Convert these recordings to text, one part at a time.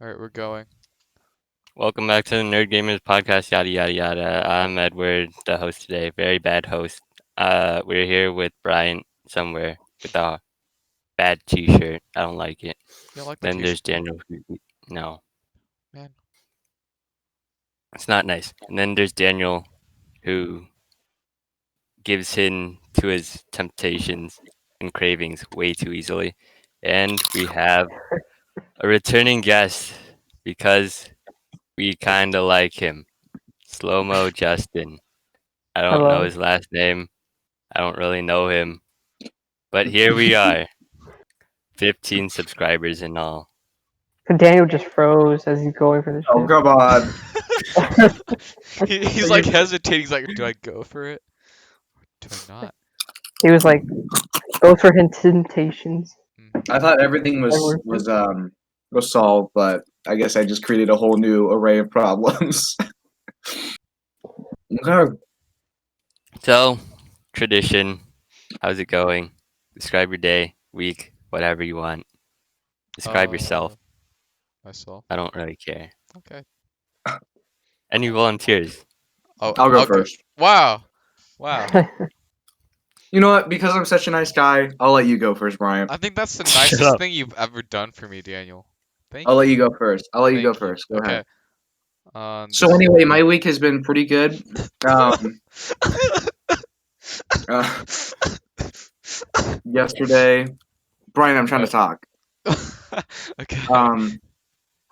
All right, we're going. Welcome back to the Nerd Gamers Podcast, yada yada yada. I'm Edward, the host today. Very bad host. We're here with Brian somewhere with a bad T-shirt. I don't like it. You don't like the Then t-shirt, there's Daniel. No, man? it's not nice. And then there's Daniel, who gives in to his temptations and cravings way too easily. And we have a returning guest because we kind of like him. Slow Mo Justin. I don't know Hello. his last name. I don't really know him, but here we are, 15 subscribers in all. Daniel just froze as he's going for the Oh, come on. He's like hesitating. He's like, do I go for it? Or do I not? He was like, go for his temptations. I thought everything was solved, but I guess I just created a whole new array of problems. Okay. So, tradition, how's it going? Describe your day, week, whatever you want. Describe yourself. Myself. I don't really care. Okay. Any volunteers? Oh, I'll go first. Wow. Wow. You know what? Because I'm such a nice guy, I'll let you go first, Brian. I think that's the Shut nicest up. thing you've ever done for me, Daniel. Thank I'll let you. you go first. I'll let you go Thank you. first. Go Okay. ahead. So anyway, my week has been pretty good. Yesterday, Brian, I'm trying to talk. Okay.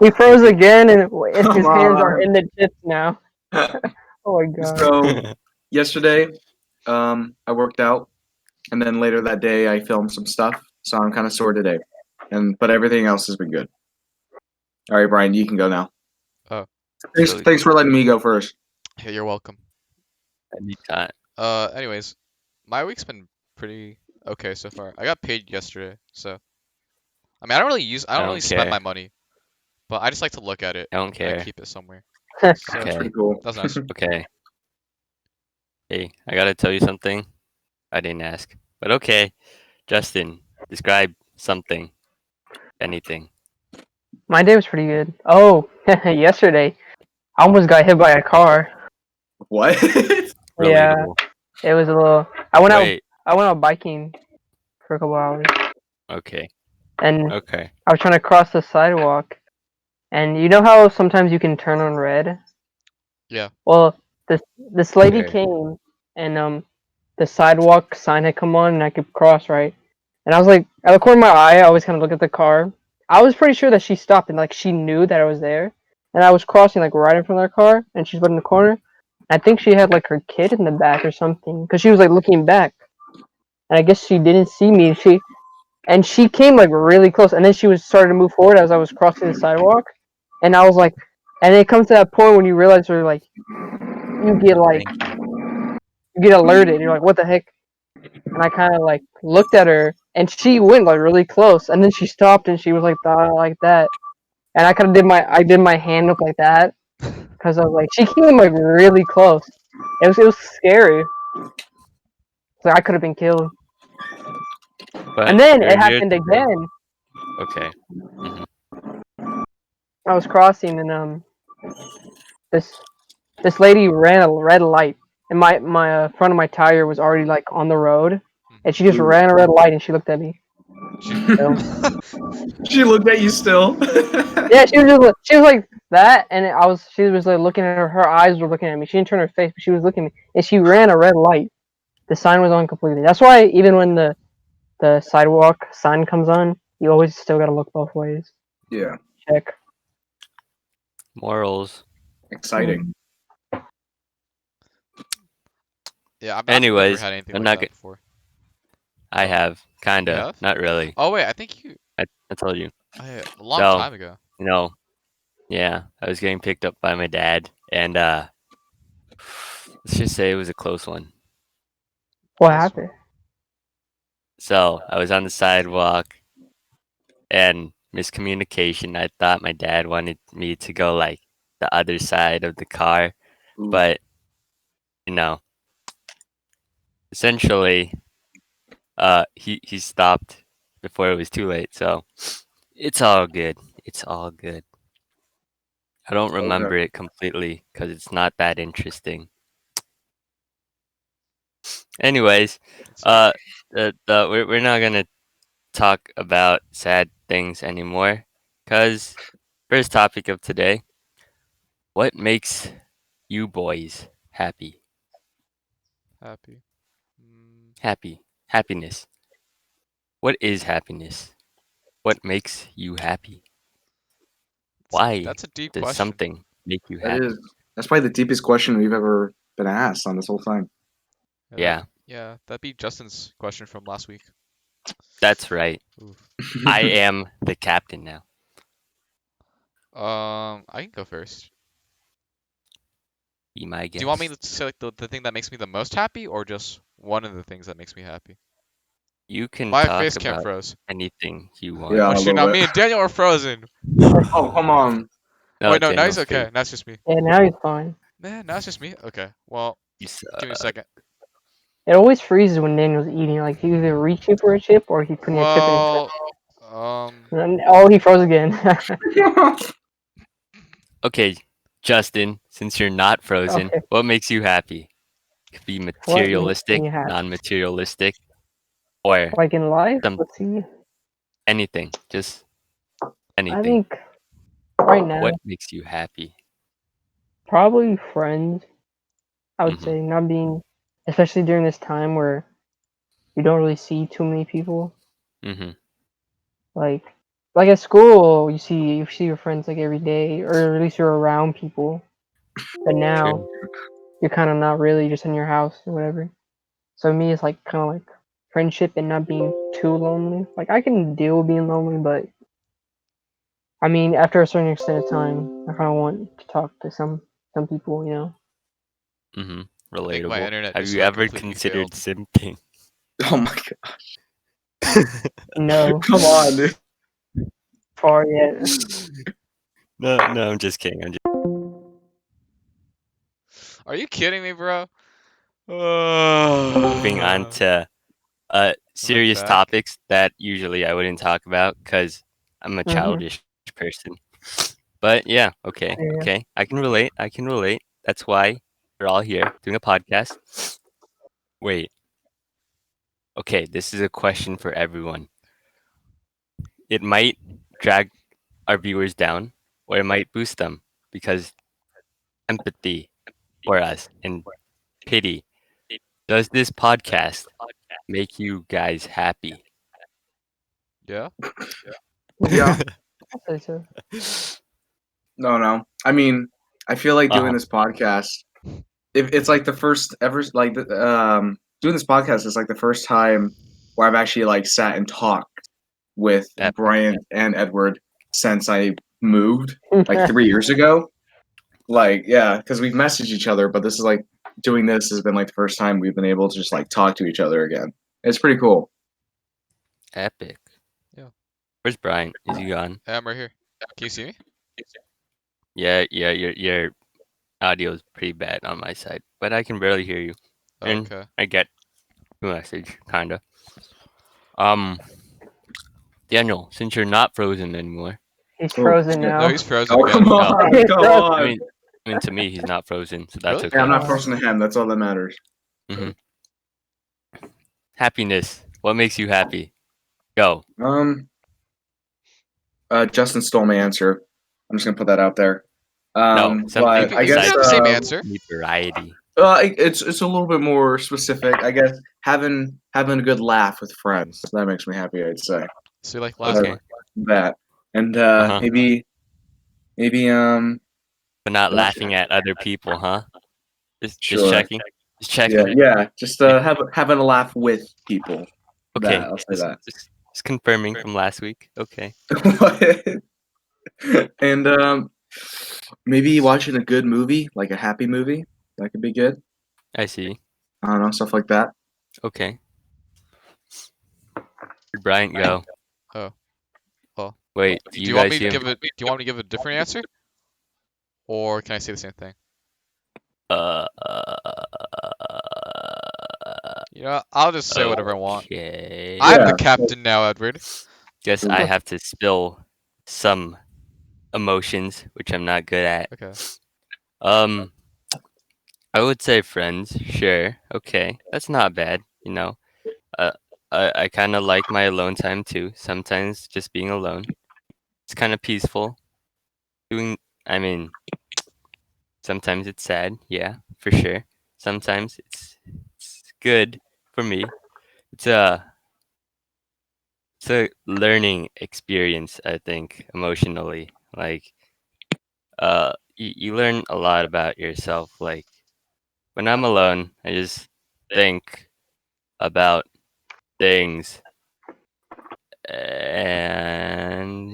He froze again, and his Come hands are on. in the chips now. Oh my god. So yesterday, I worked out, and then later that day, I filmed some stuff. So I'm kind of sore today, but everything else has been good. All right, Brian, you can go now. Oh. Thanks for letting me go first. Hey, you're welcome. Anytime. Anyways, my week's been pretty okay so far. I got paid yesterday, so I mean, I don't really spend care. my money, but I just like to look at it. I don't And care. I keep it somewhere. That's Okay. pretty cool. That's nice. Okay. Hey, I gotta tell you something. I didn't ask, but okay. Justin, describe something, anything. My day was pretty good. Oh, yesterday, I almost got hit by a car. What? Yeah, Relatable. it was a little. Wait. I went out biking for a couple hours, Okay. and Okay. I was trying to cross the sidewalk. And you know how sometimes you can turn on red? Yeah. Well, this lady Sure. came, and the sidewalk sign had come on, and I could cross, right? And I was like, at the corner of my eye, I always kind of look at the car. I was pretty sure that she stopped and like she knew that I was there, and I was crossing like right in front of her car, and she's in the corner. I think she had like her kid in the back or something, because she was like looking back, and I guess she didn't see me. She came like really close, and then she was starting to move forward as I was crossing the sidewalk, and I was like, and it comes to that point when you realize you're like, you get like Thank you. you get alerted. You're like, what the heck? And I kind of like looked at her, and she went like really close, and then she stopped, and she was like that, and I kind of did my hand up like that because I was like, she came like really close. It was scary. So I could have been killed. But And then it here's happened the thing. again. Okay. hmm I was crossing, and this lady ran a red light, and my front of my tire was already like on the road, and she just Ooh. ran a red light, and she looked at me. So, She looked at you still. yeah, she was like that, and she was like looking at her eyes were looking at me. She didn't turn her face, but she was looking at me, and she ran a red light. The sign was on completely. That's why even when the sidewalk sign comes on, you always still gotta look both ways. Yeah, Check. Morals. exciting. Yeah, I've never Anyways, had anything I'm like not. that before. I Oh. have You kinda, have? not really. Oh wait, I think you. I told you. A long So, time ago. you know, yeah, I was getting picked up by my dad, and let's just say it was a close one. What happened? So I was on the sidewalk, and miscommunication. I thought my dad wanted me to go like the other side of the car, Ooh. but you know, essentially, he stopped before it was too late. So it's all good. It's all good. I don't remember it completely because it's not that interesting. Anyways, Let's see. we're not gonna talk about sad things anymore. Cause first topic of today, what makes you boys happy? Happy. Mm, Happiness. What is happiness? What makes you happy? Why that's a deep does question. something make you That happy? is that's probably the deepest question we've ever been asked on this whole thing. Yeah, Yeah, that'd be Justin's question from last week. that's right. Oof. I am the captain now. I can go first. Be my Do you want me guest. to say like the thing that makes me the most happy, or just one of the things that makes me happy? You can My talk face cam about froze. anything you want. Yeah, Oh a shoot! little Now bit. me and Daniel are frozen. Oh, come on. Oh No, wait, no, now he's Daniel's okay. free. Now it's just me. Yeah, now he's fine. Nah, now it's just me. Okay. Well, You give me a suck. second. It always freezes when Daniel's eating. Like he either reaching for a chip or he putting a chip in his Well, mouth. Oh, he froze again. Okay, Justin, since you're not frozen, Okay, what makes you happy? Could be what makes materialistic, me happy? non-materialistic, or Like in life, some let's see. anything. Just I anything. think right now, What makes you happy? probably friends. I would Mm-hmm. say not being, especially during this time where you don't really see too many people. Mm-hmm. Like, like at school, you see your friends like every day, or at least you're around people. But now True. you're kind of not really just in your house or whatever. So me, it's like kind of like friendship and not being too lonely. Like I can deal with being lonely, but I mean, after a certain extent of time, I kind of want to talk to some people, you know. Mm-hmm. I think my Relatable. internet Have just you like ever completely considered failed. simping? Oh my god. No, Come on, dude. far yet. No, I'm just kidding. I'm just Are you kidding me, bro? moving on Am to I serious back? topics that usually I wouldn't talk about because I'm a Mhm. childish person. But yeah, okay, Yeah. okay. I can relate. I can relate. That's why we're all here doing a podcast. Wait, okay, this is a question for everyone. It might drag our viewers down or it might boost them because empathy for us and pity. Does this podcast make you guys happy? Yeah. Mhm. Yeah. I'll say so. No. I mean, I feel like doing Uh-huh. this podcast, if it's like the first ever, like doing this podcast is like the first time where I've actually like sat and talked with Epic. Brian and Edward since I moved like 3 years ago. Like, yeah, because we've messaged each other, but this is like doing this has been like the first time we've been able to just like talk to each other again. It's pretty cool. Epic. Yeah. Where's Brian? Is he gone? I'm right here. Can you see me? Yeah, your audio is pretty bad on my side, but I can barely hear you. And Okay. I get the message, kinda. Um, Daniel, since you're not frozen anymore. He's Oh frozen shit! No, now. he's frozen Oh again. come No, on, come Frozen. I on. mean, to me, he's not frozen, so that's Really? Yeah, I'm okay. not frozen to him. That's all that matters. Hmm. Happiness. What makes you happy? Go. Um, Justin stole my answer. I'm just gonna put that out there. No, But something We I we can guess besides have the same happiness. answer. Need variety. it's a little bit more specific. I guess having a good laugh with friends that makes me happy. I'd say So you like uh, laughing. Okay. that, and Uh-huh. maybe But not what- laughing at other people, huh? Just sure, checking. Just yeah, checking. yeah. Just Okay. having a laugh with people. That Okay. I'll say Just, that. just, just confirming from last week. Okay. And maybe watching a good movie, like a happy movie, that could be good. I see. I don't know, stuff like that. Okay. Where'd Bryant go? Oh, well. Wait, do Do you you want guys me to see him? give it? Do you want me to give a different answer, or can I say the same thing? Uh, You know, I'll just say whatever I want. okay. I'm the Yeah. captain now, Edward. Guess I have to spill some emotions, which I'm not good at. Okay. Um, I would say friends. Sure. Okay, that's not bad. Uh, I kind of like my alone time too. Sometimes just being alone. It's kind of peaceful. Doing. I mean, sometimes it's sad. Yeah, for sure. Sometimes it's good for me. It's a it's a learning experience. I think emotionally. Like you learn a lot about yourself. Like when I'm alone, I just think about things, and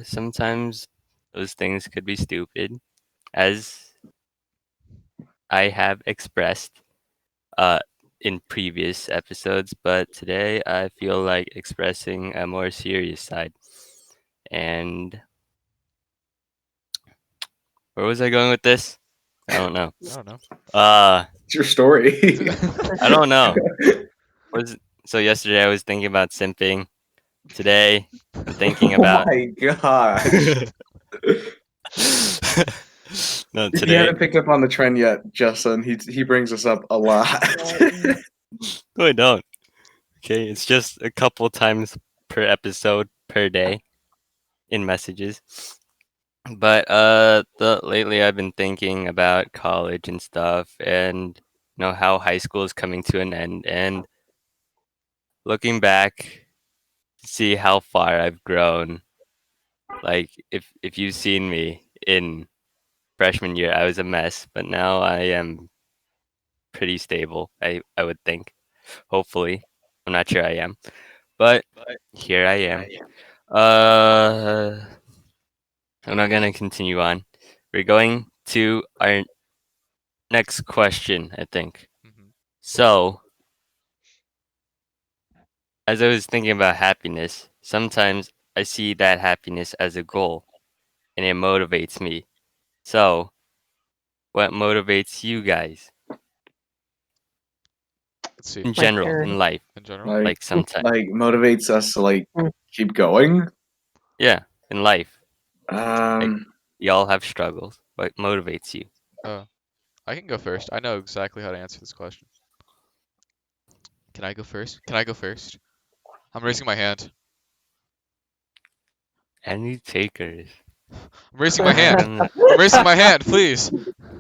sometimes those things could be stupid, as I have expressed uh in previous episodes, but today I feel like expressing a more serious side. And where was I going with this? I don't know. I don't know. It's your story. I don't know. Was so yesterday I was thinking about simping. Today I'm thinking Oh about my gosh. no, If you today haven't picked up on the trend yet, Justin, he brings us up a lot. no, I don't. Okay, it's just a couple times per episode per day in messages. But the lately I've been thinking about college and stuff, and how high school is coming to an end, and looking back to see how far I've grown. Like if you've seen me in freshman year, I was a mess, but now I am pretty stable. I would think. Hopefully, I'm not sure I am, but here I am. Uh, I'm not gonna continue on. We're going to our next question, I think. Mhm. So, as I was thinking about happiness, sometimes I see that happiness as a goal, and it motivates me. So, what motivates you guys Let's see. in My general in parents. life? In general. like Like sometimes, like motivates us to like Mm. keep going. yeah, in life, like Um, we all have struggles. What motivates you? Oh, I can go first. I know exactly how to answer this question. Can I go first? Can I go first? I'm raising my hand. Any takers? I'm raising my hand. Gonna- I'm raising my hand, please.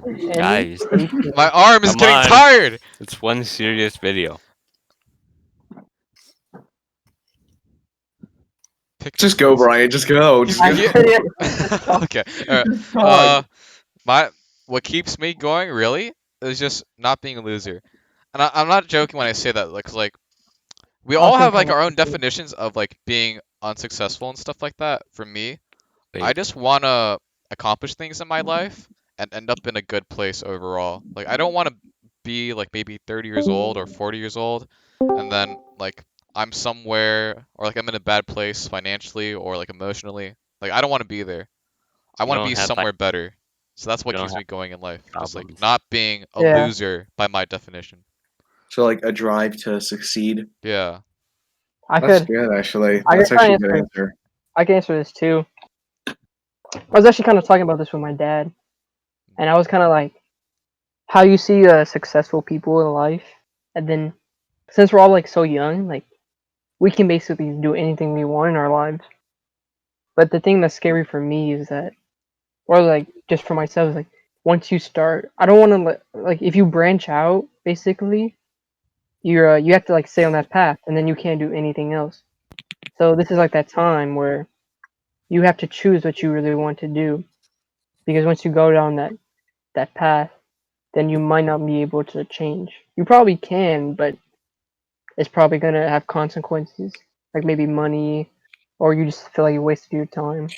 Any Guys, takers? My arm is come getting on! tired. It's one serious video. Pick me, just go, please. Brian. Just go. Just I go. Yeah. couldn't just talk. Okay. All right. Just talk. Uh, my what keeps me going really is just not being a loser, and I'm not joking when I say that. Like we I was all gonna have like come up our own with it. definitions of like being unsuccessful and stuff like that. For me, I Wait, just wanna accomplish things in my life and end up in a good place overall. Like I don't want to be like maybe 30 years old or 40 years old and then like I'm somewhere or like I'm in a bad place financially or like emotionally. Like I don't want to be there. I you want to don't be have somewhere better. So that's you what don't keeps have me going in life. Just like problems. not being a Yeah, loser by my definition. So like a drive to succeed. Yeah. I That's could. good, actually. I could That's try actually a and good answer. answer. I can answer this too. I was actually kind of talking about this with my dad, and I was kind of like, how you see successful people in life, and then since we're all like so young, like we can basically do anything we want in our lives. But the thing that's scary for me is that, or like just for myself, is like once you start, I don't want to like if you branch out, basically, you have to like stay on that path, and then you can't do anything else. So this is like that time where you have to choose what you really want to do, because once you go down that path, then you might not be able to change. You probably can, but it's probably gonna have consequences, like maybe money, or you just feel like you wasted your time.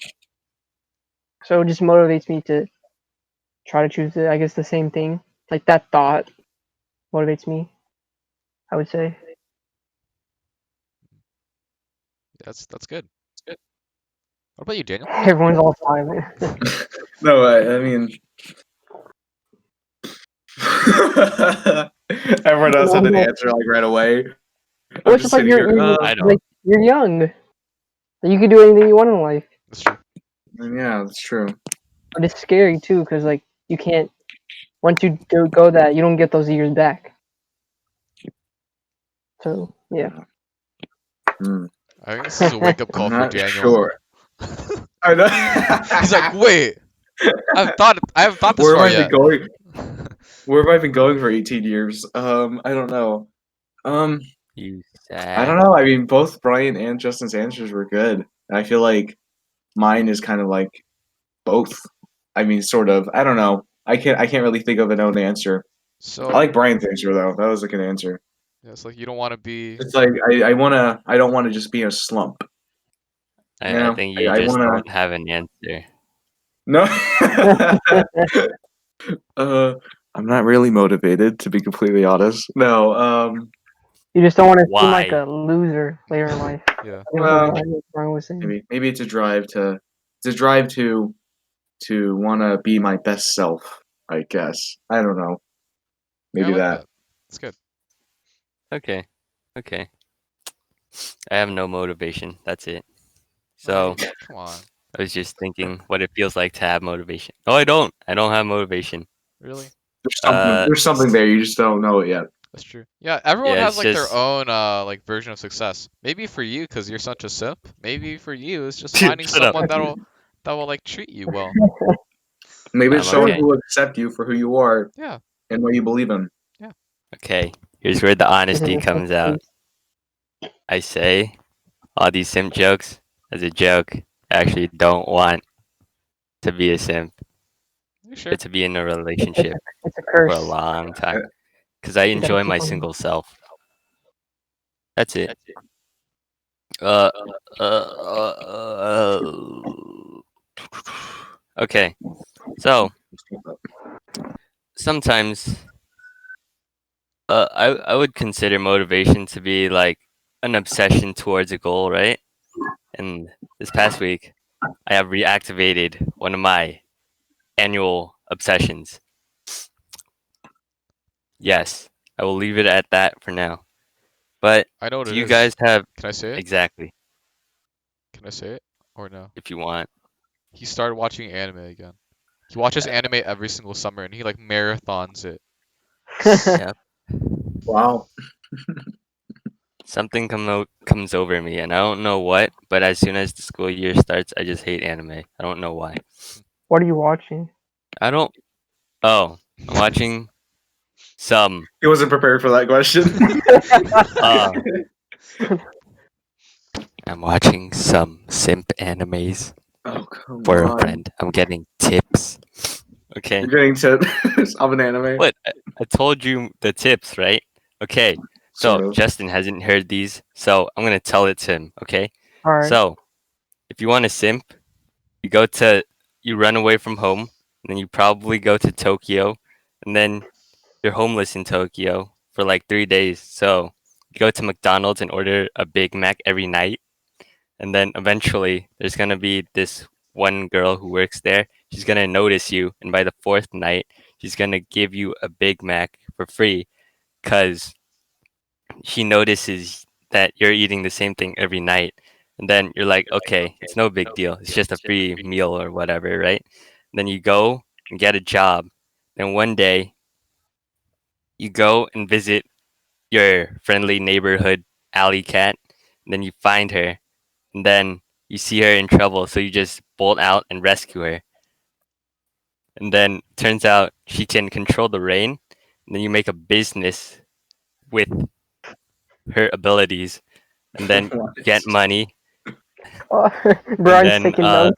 So it just motivates me to try to choose I guess the same thing. Like that thought motivates me, I would say. That's good. What about you, Daniel? Everyone's all silent. No, I mean, everyone else had an answer like right away. Well, I'm it's just just like sitting here. I don't. you're young. You can do anything you want in life. That's true. Yeah, that's true. But it's scary too, because like you can't. Once you do go that, you don't get those years back. So yeah. Hmm. I think this is a wake up call I'm for not Daniel. sure. I know. He's like, wait, I haven't thought this Where have far I been yet. going? Where have I been going for 18 years? I don't know. Um, You I don't sad. know. I mean, both Brian and Justin's answers were good. I feel like mine is kind of like both. I mean, sort of. I don't know. I can't really think of an own answer. I So like Brian's answer though. That was a good answer. yeah, it's like you don't want to be. It's like I don't wanna just be in a slump. You I know? think you I just wanna don't have an answer. no. uh, I'm not really motivated to be completely honest. No. You just don't want to seem like Why? a loser later in life. Yeah. That's Well, what Brian was saying. maybe it's a drive to wanna be my best self. I guess. I don't know. Yeah, I Maybe like that. that. It's good. Okay. Okay. I have no motivation. That's it. Oh, So come on. I was just thinking what it feels like to have motivation. No, I don't. I don't have motivation. Really? There's something there. You just don't know it yet. That's true. Yeah, everyone Yeah, has it's like their just own like version of success. Maybe for you, because you're such a simp. Maybe for you, it's just shut finding up. someone that will like treat you well. Maybe it's I'm someone okay. who will accept you for who you are Yeah. and what you believe in. Yeah. Okay. Here's where the This is honesty a comes safe out. I say all these simp jokes as a joke. I actually don't want to be a simp, You sure? but to be in a space. relationship It's a for a curse. long time Uh, because I You gotta enjoy keep my on. single self. That's it. Uh, okay. So sometimes I would consider motivation to be like an obsession towards a goal, right? And this past week, I have reactivated one of my annual obsessions. Yes, I will leave it at that for now. But I know what do it you is. guys have Can I say it? exactly Can I say it? Or no? if you want? He started watching anime again. He watches anime every single summer and he like marathons it. Yep. Wow. Something comes over me, and I don't know what. But as soon as the school year starts, I just hate anime. I don't know why. What are you watching? I don't. Oh, I'm watching some. He wasn't prepared for that question. Uh, I'm watching some simp animes Oh, come for a on. friend. I'm getting tips. Okay. You're getting tips of an anime? What? I told you the tips, right? Okay. So Sort of. Justin hasn't heard these, so I'm gonna tell it to him. Okay. All right. So if you want to simp, you go to you run away from home, and then you probably go to Tokyo, and then you're homeless in Tokyo for like 3 days. So you go to McDonald's and order a Big Mac every night, and then eventually there's gonna be this one girl who works there. She's gonna notice you, and by the fourth night, she's gonna give you a Big Mac for free, cause she notices that you're eating the same thing every night. And then you're like, okay, it's no big deal. It's just a free meal or whatever, right? Then you go and get a job. Then one day you go and visit your friendly neighborhood alley cat. And then you find her. And then you see her in trouble. So you just bolt out and rescue her. And then turns out she can control the rain. And then you make a business with her abilities. And then you get money. Oh, And Brian's then taking notes.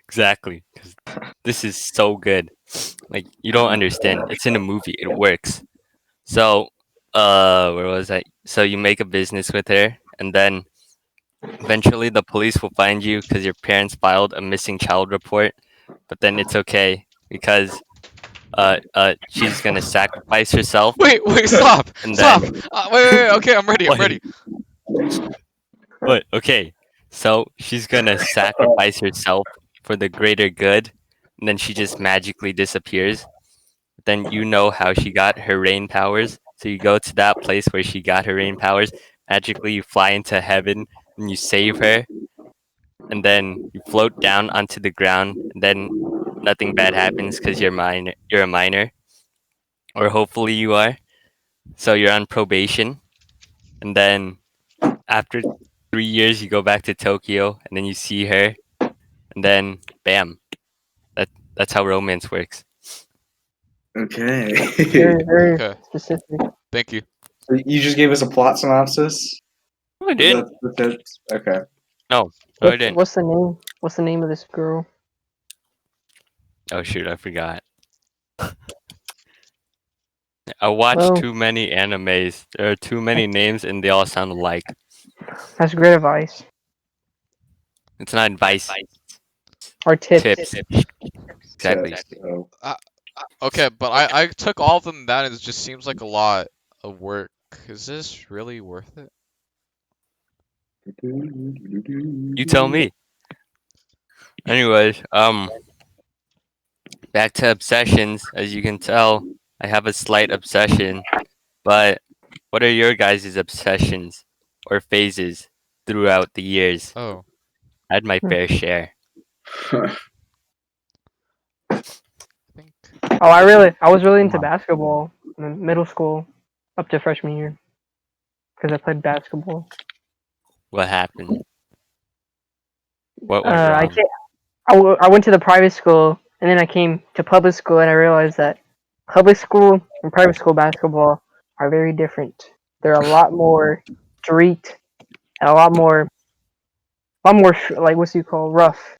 exactly, 'cause this is so good. Like you don't understand. It's in a movie. It works. So, where was I? So you make a business with her, and then eventually the police will find you because your parents filed a missing child report. But then it's okay because she's gonna sacrifice herself, Wait, stop, and stop. then Wait. Okay, I'm ready. I'm what? ready. What? Okay. So she's gonna sacrifice herself for the greater good, and then she just magically disappears. Then you know how she got her rain powers. So you go to that place where she got her rain powers. Magically, you fly into heaven and you save her. and then you float down onto the ground, and then nothing bad happens because you're a minor, or hopefully you are. So you're on probation, and then after 3 years you go back to Tokyo, and then you see her, and then bam, that's how romance works. Okay. Very Okay, specific. thank you. You just gave us a plot synopsis. No, I did. That's it? Okay. No, I didn't. What's the name? What's the name of this girl? Oh shoot, I forgot. I watched Well, too many animes. There are too many names, and they all sound alike. that's great advice. It's not advice. Or tips. Tips. Exactly. So, Okay, but I took all of them down and it just seems like a lot of work. Is this really worth it? You tell me. Anyways, back to obsessions. As you can tell, I have a slight obsession. But what are your guys' obsessions or phases throughout the years? Oh, I had my fair share. I think. Oh, I was really into basketball in middle school up to freshman year because I played basketball. What happened? What went I wrong? can't. I went to the private school and then I came to public school and I realized that public school and private school basketball are very different. They're a lot more street and a lot more like what's you call rough.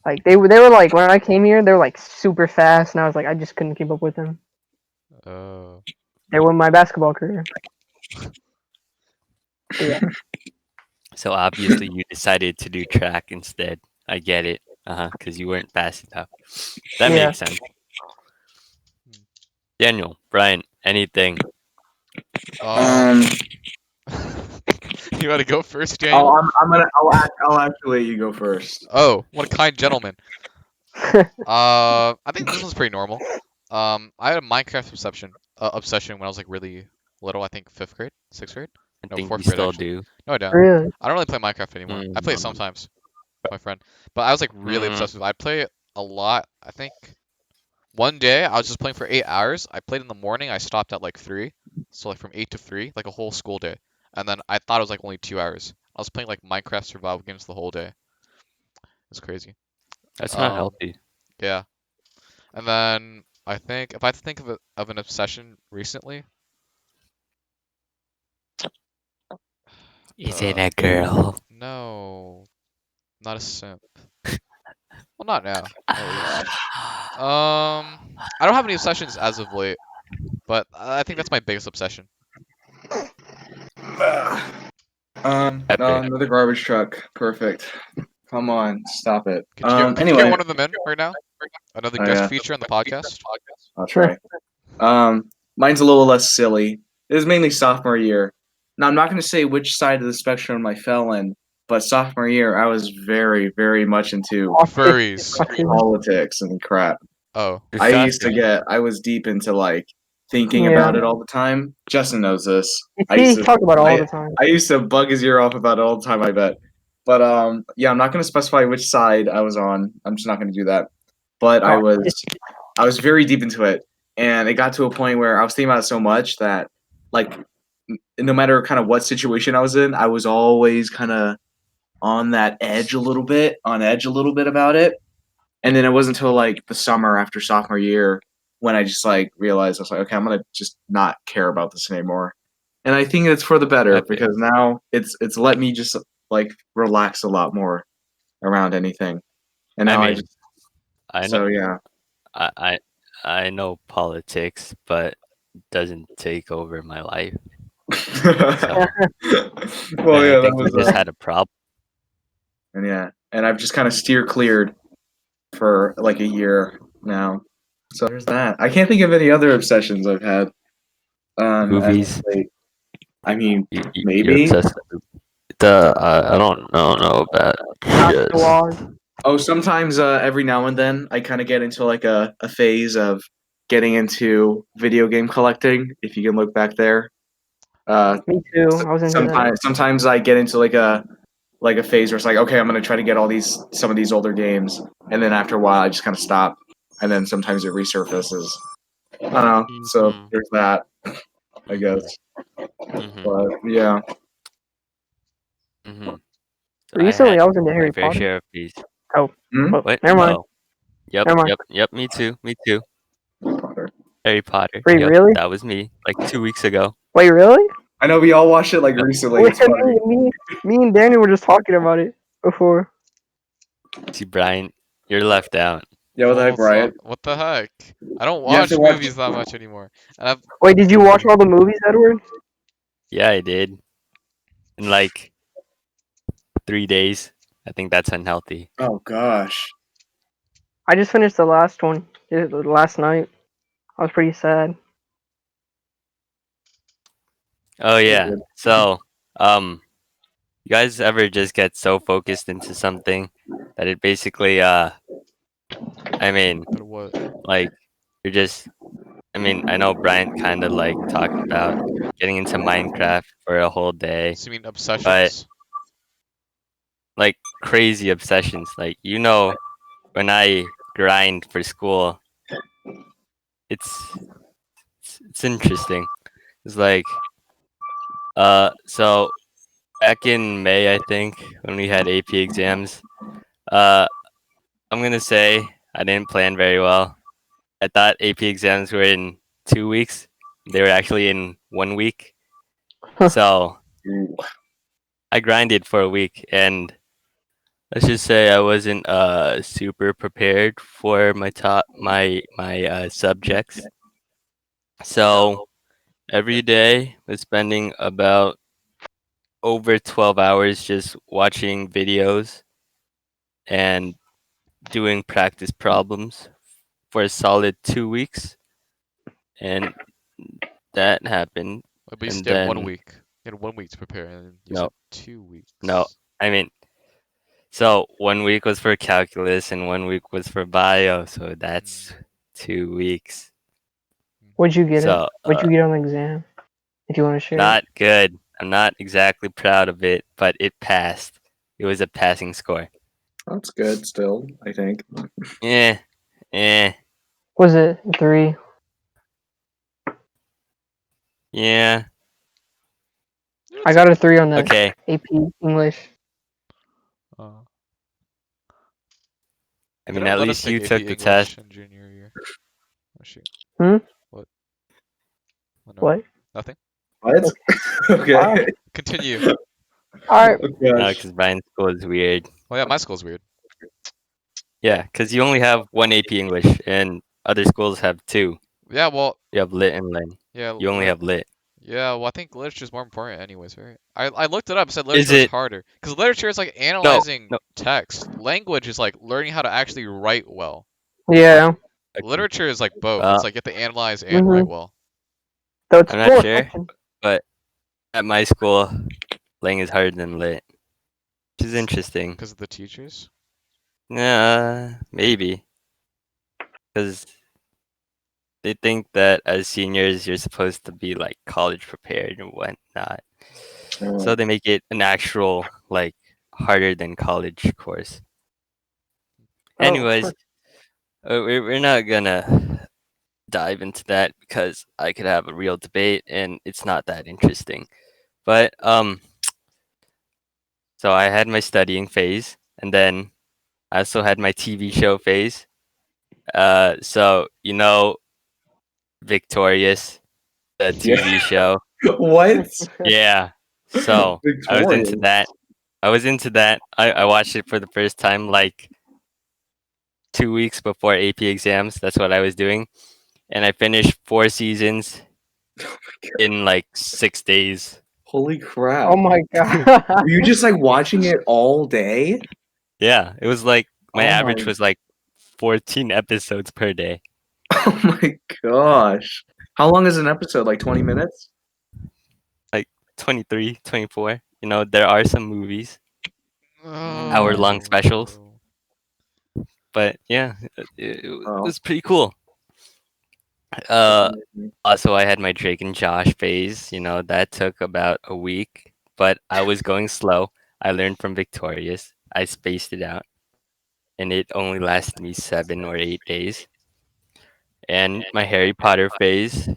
Like they were like when I came here they were like super fast and I was like I just couldn't keep up with them. Oh. They were my basketball career. Yeah. So obviously you decided to do track instead. I get it. Because you weren't fast enough. That Yeah. makes sense. Daniel, Brian, anything? You want to go first, Daniel? I'll actually let you go first. Oh, what a kind gentleman. I think this one's pretty normal. I had a Minecraft obsession when I was like really little. I think 5th grade, 6th grade. I No, think 4th you grade still actually. do. No, I don't. Really? I don't really play Minecraft anymore. I play it sometimes with my friend, but I was like really obsessed with it. I play it a lot. I think one day I was just playing for 8 hours. I played in the morning. I stopped at like 3, so like from 8 to 3, like a whole school day. And then I thought it was like only 2 hours. I was playing like Minecraft survival games the whole day. It's crazy. That's not healthy. Yeah. And then I think if I have to think of an obsession recently, Is it a girl? no, not a simp. Well, not now, at least. I don't have any obsessions as of late, but I think that's my biggest obsession. Epic. Another garbage truck. Perfect. Come on, stop it. Could you get Anyway, one of them in right now? Another Oh, guest yeah. feature on the podcast. I'll try. Mine's a little less silly. It was mainly sophomore year. Now I'm not going to say which side of the spectrum I fell in, but sophomore year I was very, very much into Furries. politics and crap. Oh, I was deep into like thinking about it all the time. Justin knows this. He talked about it all the time. I used to bug his ear off about it all the time, I bet. But yeah, I'm not going to specify which side I was on. I'm just not going to do that. But I was very deep into it, and it got to a point where I was thinking about it so much that like no matter kind of what situation I was in, I was always kind of on edge a little bit about it. And then it wasn't until like the summer after sophomore year when I just like realized I was like, okay, I'm gonna just not care about this anymore. And I think it's for the better Epic. because now it's let me just like relax a lot more around anything. And now I know. so yeah. I know politics, but it doesn't take over my life. Well, I yeah, that think we was just had a problem. and yeah, and I've just kind of steer cleared for like a year now. So there's that. I can't think of any other obsessions I've had. As Movies. of late. I mean, You're maybe. obsessed with I don't know about shit. Oh, sometimes every now and then I kind of get into like a phase of getting into video game collecting. If you can look back there. Me too. I was into that. Sometimes I get into like a like a phase where it's like, okay, I'm gonna try to get some of these older games, and then after a while, I just kind of stop, and then sometimes it resurfaces. I don't know. So Mhm. there's that, I guess. Mhm. But yeah, Mhm. So I Recently, had I was into my Harry fair Potter. share of these. Oh, Hmm? well, What? never mind. Oh, yep, Never mind. yep, yep. Me too. Me too. Potter. Harry Potter. Wait, Yep, really? that was me. Like 2 weeks ago. Wait, really? I know we all watched it like Yep. recently. Wait, It's funny. me and Daniel were just talking about it before. See, Brian, you're left out. Yeah, what the heck, What's Brian? up? What the heck? I don't You have to watch watch. movies that much anymore. And I've Wait, did you watch all the movies, Edward? Yeah, I did. In like 3 days. I think that's unhealthy. Oh gosh. I just finished the last one last night. I was pretty sad. Oh yeah. So, you guys ever just get so focused into something that it basically I mean, but what? like you're just I mean, I know Bryant kind of like talked about getting into Minecraft for a whole day, So you mean but obsessions? like crazy obsessions. Like when I grind for school, it's it's interesting. It's like so back in May I think when we had AP exams, uh I'm gonna say I didn't plan very well. I thought AP exams were in 2 weeks. They were actually in 1 week. So Ooh. I grinded for a week and let's just say I wasn't super prepared for my subjects. So every day was spending about over 12 hours just watching videos and doing practice problems for a solid 2 weeks, and that happened. At least And you had one then week. You had 1 week to prepare, and you no, said two no, weeks. I mean, so 1 week was for calculus and 1 week was for bio, so Mm, that's 2 weeks. What'd you get it? So What'd you get on the exam? If you want to share it. not good. I'm not exactly proud of it, but it passed. It was a passing score. That's good still, I think. Eh, eh, Was it 3? yeah, I got a 3 on the okay. AP English. uh, I they mean, don't at let us least take you AP took the test. English in junior year. Oh shoot. Hmm? What? Oh, no. What? Nothing. What? Wow. Okay. Continue. All right. Oh No, gosh. because Brian's school is weird. Well, yeah, my school's weird. Yeah, because you only have one AP English, and other schools have two. Yeah, well, You have lit and lit. yeah, You only have lit. yeah. Well, I think literature is more important, anyways, right? I looked it up. It said Is literature was it? harder because literature is like No, analyzing no. text. Language is like learning how to actually write well. Yeah. Okay. Literature is like both. It's Well, like you have to analyze and write Mhm. well. So it's I'm not full sure, attention. but at my school, Lang is harder than lit, which is interesting. Because of the teachers. Yeah, maybe because they think that as seniors you're supposed to be like college prepared and whatnot. So they make it an actual like harder than college course. Oh. Anyways, we're not gonna dive into that because I could have a real debate and it's not that interesting. But so I had my studying phase and then I also had my TV show phase. So Victorious, the Yeah. TV show. What? Yeah. So I was into Victorious. that. I watched it for the first time like 2 weeks before AP exams. That's what I was doing. And I finished 4 seasons in like 6 days. Holy crap. Oh my god. Were you just like watching it all day? Yeah, it was like my Oh my average was like 14 episodes per day. oh my gosh. How long is an episode? Like 20 minutes? Like 23, 24. There are some movies, hour-long specials, Oh. but yeah, it Oh. was pretty cool. Uh, Also, I had my Drake and Josh phase. That took about a week, but I was going slow. I learned from Victorious. I spaced it out, and it only lasted me 7 or 8 days. And my Harry Potter phase,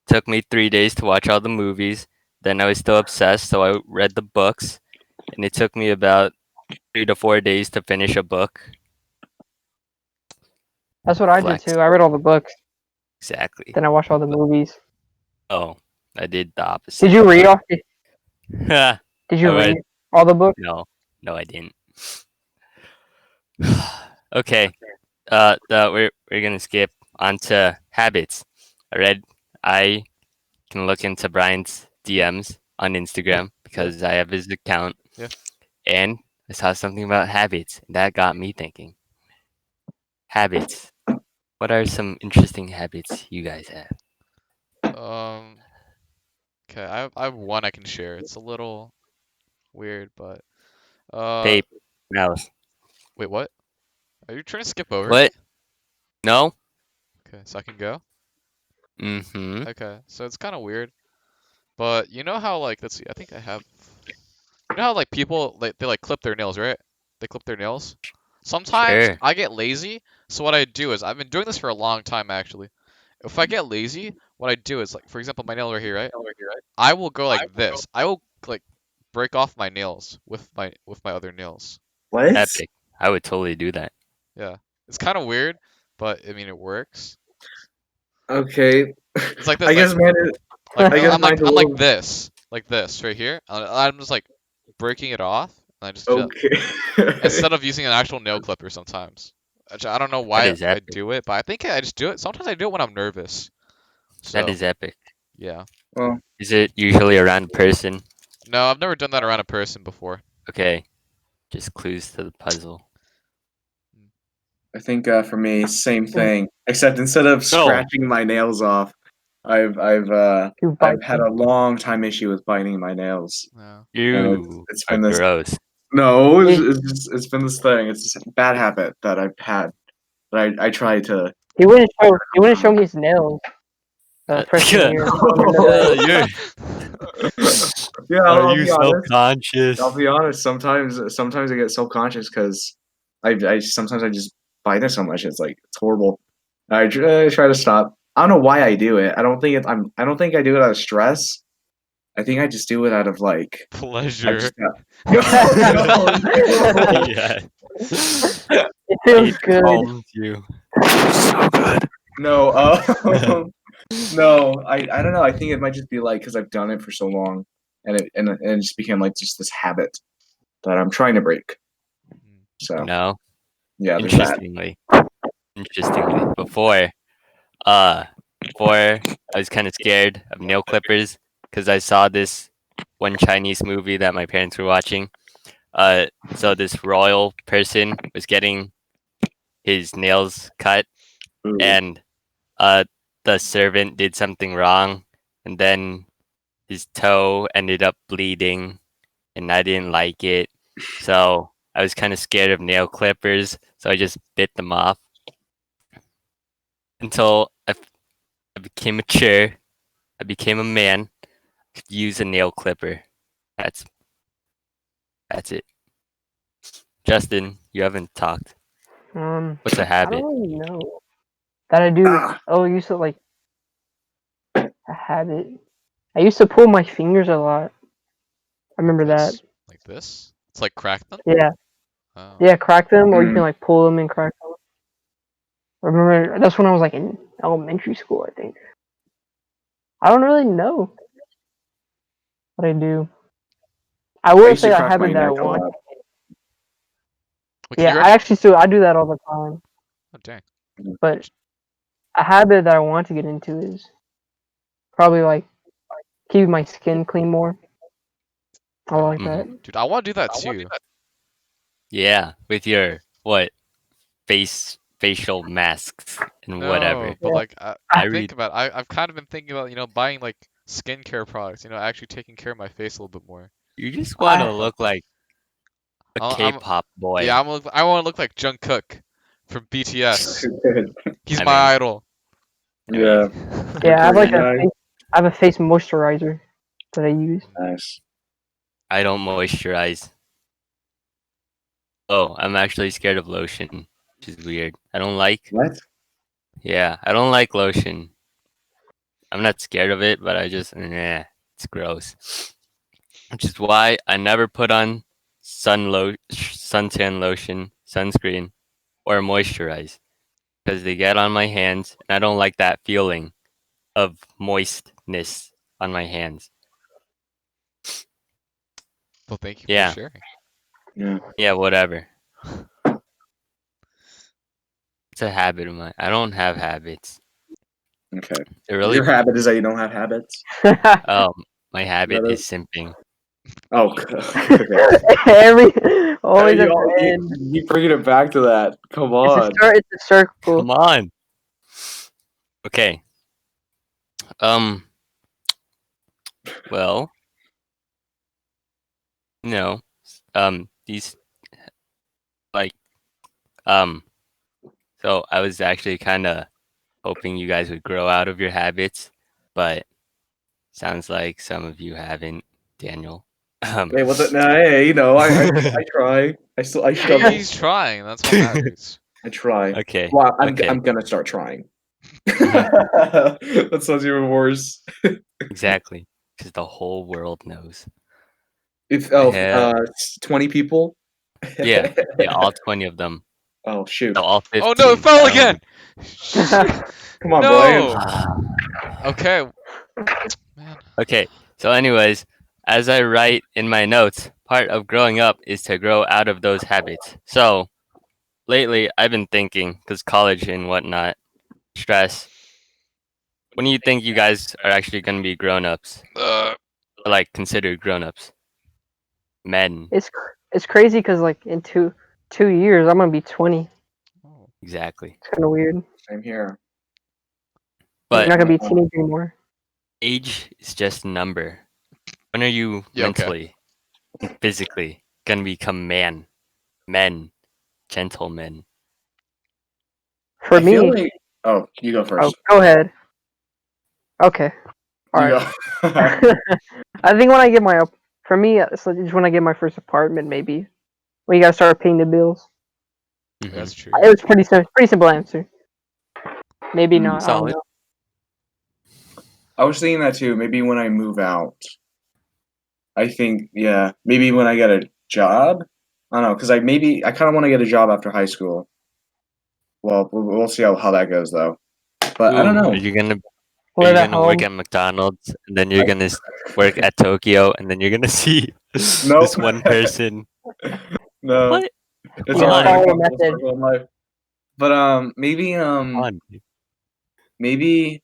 took me 3 days to watch all the movies. Then I was still obsessed, so I read the books, and it took me about 3 to 4 days to finish a book. That's what I did Flex. too. I read all the books, Exactly. then I watched all the movies. Oh, I did the opposite. Did you read all? Did I you read. read all the books? No, I didn't. Okay. We're gonna skip onto habits. I can look into Brian's DMs on Instagram because I have his account. Yeah. And I saw something about habits. And that got me thinking. Habits. What are some interesting habits you guys have? Okay, I have one I can share. It's a little weird, but Tape. Mouse. wait, what? Are you trying to skip over me? What? No? Okay, so I can go. Mm-hmm. Okay, so it's kind of weird, but you know how like let's see, I think I have. You know how like people they like clip their nails, right? They clip their nails. Sometimes Sure. I get lazy, so what I do is I've been doing this for a long time actually. If I get lazy, what I do is like for example my nail right here, right? I will go like this. I will like break off my nails with my other nails. What? Epic. I would totally do that. Yeah, it's kind of weird, but I mean it works. Okay. It's like this, I like guess mine is. like I guess I'm mine's a I'm like little. this right here. I'm just like breaking it off, and I just do that. Okay. Instead of using an actual nail clipper sometimes. Which I don't know That why is I epic. do it, but I think I just do it. Sometimes I do it when I'm nervous. That So is epic. yeah. Well, Is it usually around a person? No, I've never done that around a person before. Okay. Just clues to the puzzle. I think for me, same thing. Except instead of scratching my nails off, You bite I've had them. a long time issue with biting my nails, Yeah. and You it's are been this. gross. No, Yeah. it's been this thing. It's this bad habit that I've had. That I try to. He wouldn't show. He wouldn't show me his nails. Freshman year. You're, Yeah, are I'll you be honest. self-conscious? I'll be honest. Sometimes I get self conscious because I sometimes I just bite it so much. It's horrible. I try to stop. I don't know why I do it. I don't think I do it out of stress. I think I just do it out of like I Pleasure. just no. Yeah. It feels It good. calms you. So good. No, no. I don't know. I think it might just be like because I've done it for so long, and it just became like just this habit that I'm trying to break. So No. yeah, there's that. Interestingly, before I was kind of scared of nail clippers because I saw this one Chinese movie that my parents were watching. So this royal person was getting his nails cut, Ooh. and the servant did something wrong, and then his toe ended up bleeding, and I didn't like it. So I was kind of scared of nail clippers, so I just bit them off until I became mature. I became a man. I could use a nail clipper. That's it. Justin, you haven't talked. What's a I habit? don't really know that I do. Ah. Oh, I used to like a habit. I used to pull my fingers a lot. I remember that. This? Like this? It's like crack them? Yeah, Oh. yeah, crack them, or you can Mm. like pull them and crack them. I remember that's when I was like in elementary school, I think. I don't really know what I do. I I will used to say a crack my habit that I neck a want. lot. Wait, can Yeah, you I actually still I do that all the time. Oh dang. But a habit that I want to get into is probably like keeping my skin clean more. I Oh. like that. Dude, I want to do that too. Yeah, with your what facial masks and whatever. No, but Yeah. like I think read. about I've kind of been thinking about, buying like skincare products, actually taking care of my face a little bit more. You just want to I look like a I'm K-pop boy. yeah, I want to look like Jungkook from BTS. He's I my mean, idol. I Yeah, mean, yeah, I have pretty like guy. I have a face moisturizer that I use. Nice. I don't moisturize. Oh, I'm actually scared of lotion, which is weird. I don't like. What? Yeah, I don't like lotion. I'm not scared of it, but I just it's gross. Which is why I never put on suntan lotion, sunscreen, or moisturize because they get on my hands, and I don't like that feeling of moistness on my hands. Well, thank you for Yeah, sharing. Yeah. yeah, whatever. It's a habit of mine. I don't have habits. Okay. They're really Your habit is that you don't have habits. um my Is habit that is it? simping. Oh. Okay. Every Hey, always at the end. you bringing it back to that. Come It's a on. it's a circle. Come on. Okay. Um. Well, no. These like um. So I was actually kind of hoping you guys would grow out of your habits, but sounds like some of you haven't, Daniel. Um. Hey, what the? Nah, hey, I try. I struggle. He's trying. That's what matters. I try. Okay. Well, Okay. I'm gonna start trying. Mhm. That sounds even worse. Exactly. Because the whole world knows. If I have 20 people. yeah, yeah, all 20 of them. Oh shoot! No, all Oh no, it 15. fell I don't again! know. Come on, Brian. No! Okay, man. Okay. So anyways, as I write in my notes, part of growing up is to grow out of those habits. So lately I've been thinking, because college and whatnot, stress. When do you think you guys are actually going to be grown-ups? Or like considered grown-ups? Men. It's crazy because like in two years I'm gonna be 20. Oh. Exactly. It's kind of weird. I'm here. You're But not gonna be a Uh, teenager anymore. age is just a number. When are you Yeah, okay. mentally and physically going to become men, gentlemen? For I feel me, like. Oh, you go oh, first. go ahead. Okay, all You right. go. I think when I get my for me, it's like just when I get my first apartment, maybe when you gotta start paying the bills. Mm-hmm. That's true. It was pretty simple answer. Maybe not. I don't Solid. know. I was thinking that too. Maybe when I move out. I think, yeah, maybe when I get a job. I don't know, because I kind of want to get a job after high school. Well, we'll see how that goes though. But I don't Ooh, know. are Live you at gonna work home. at McDonald's and then you're I, gonna work at Tokyo and then you're gonna see nope. this one person? No, What? it's Come You just hard to on, follow the come full method. circle in life. But come on. maybe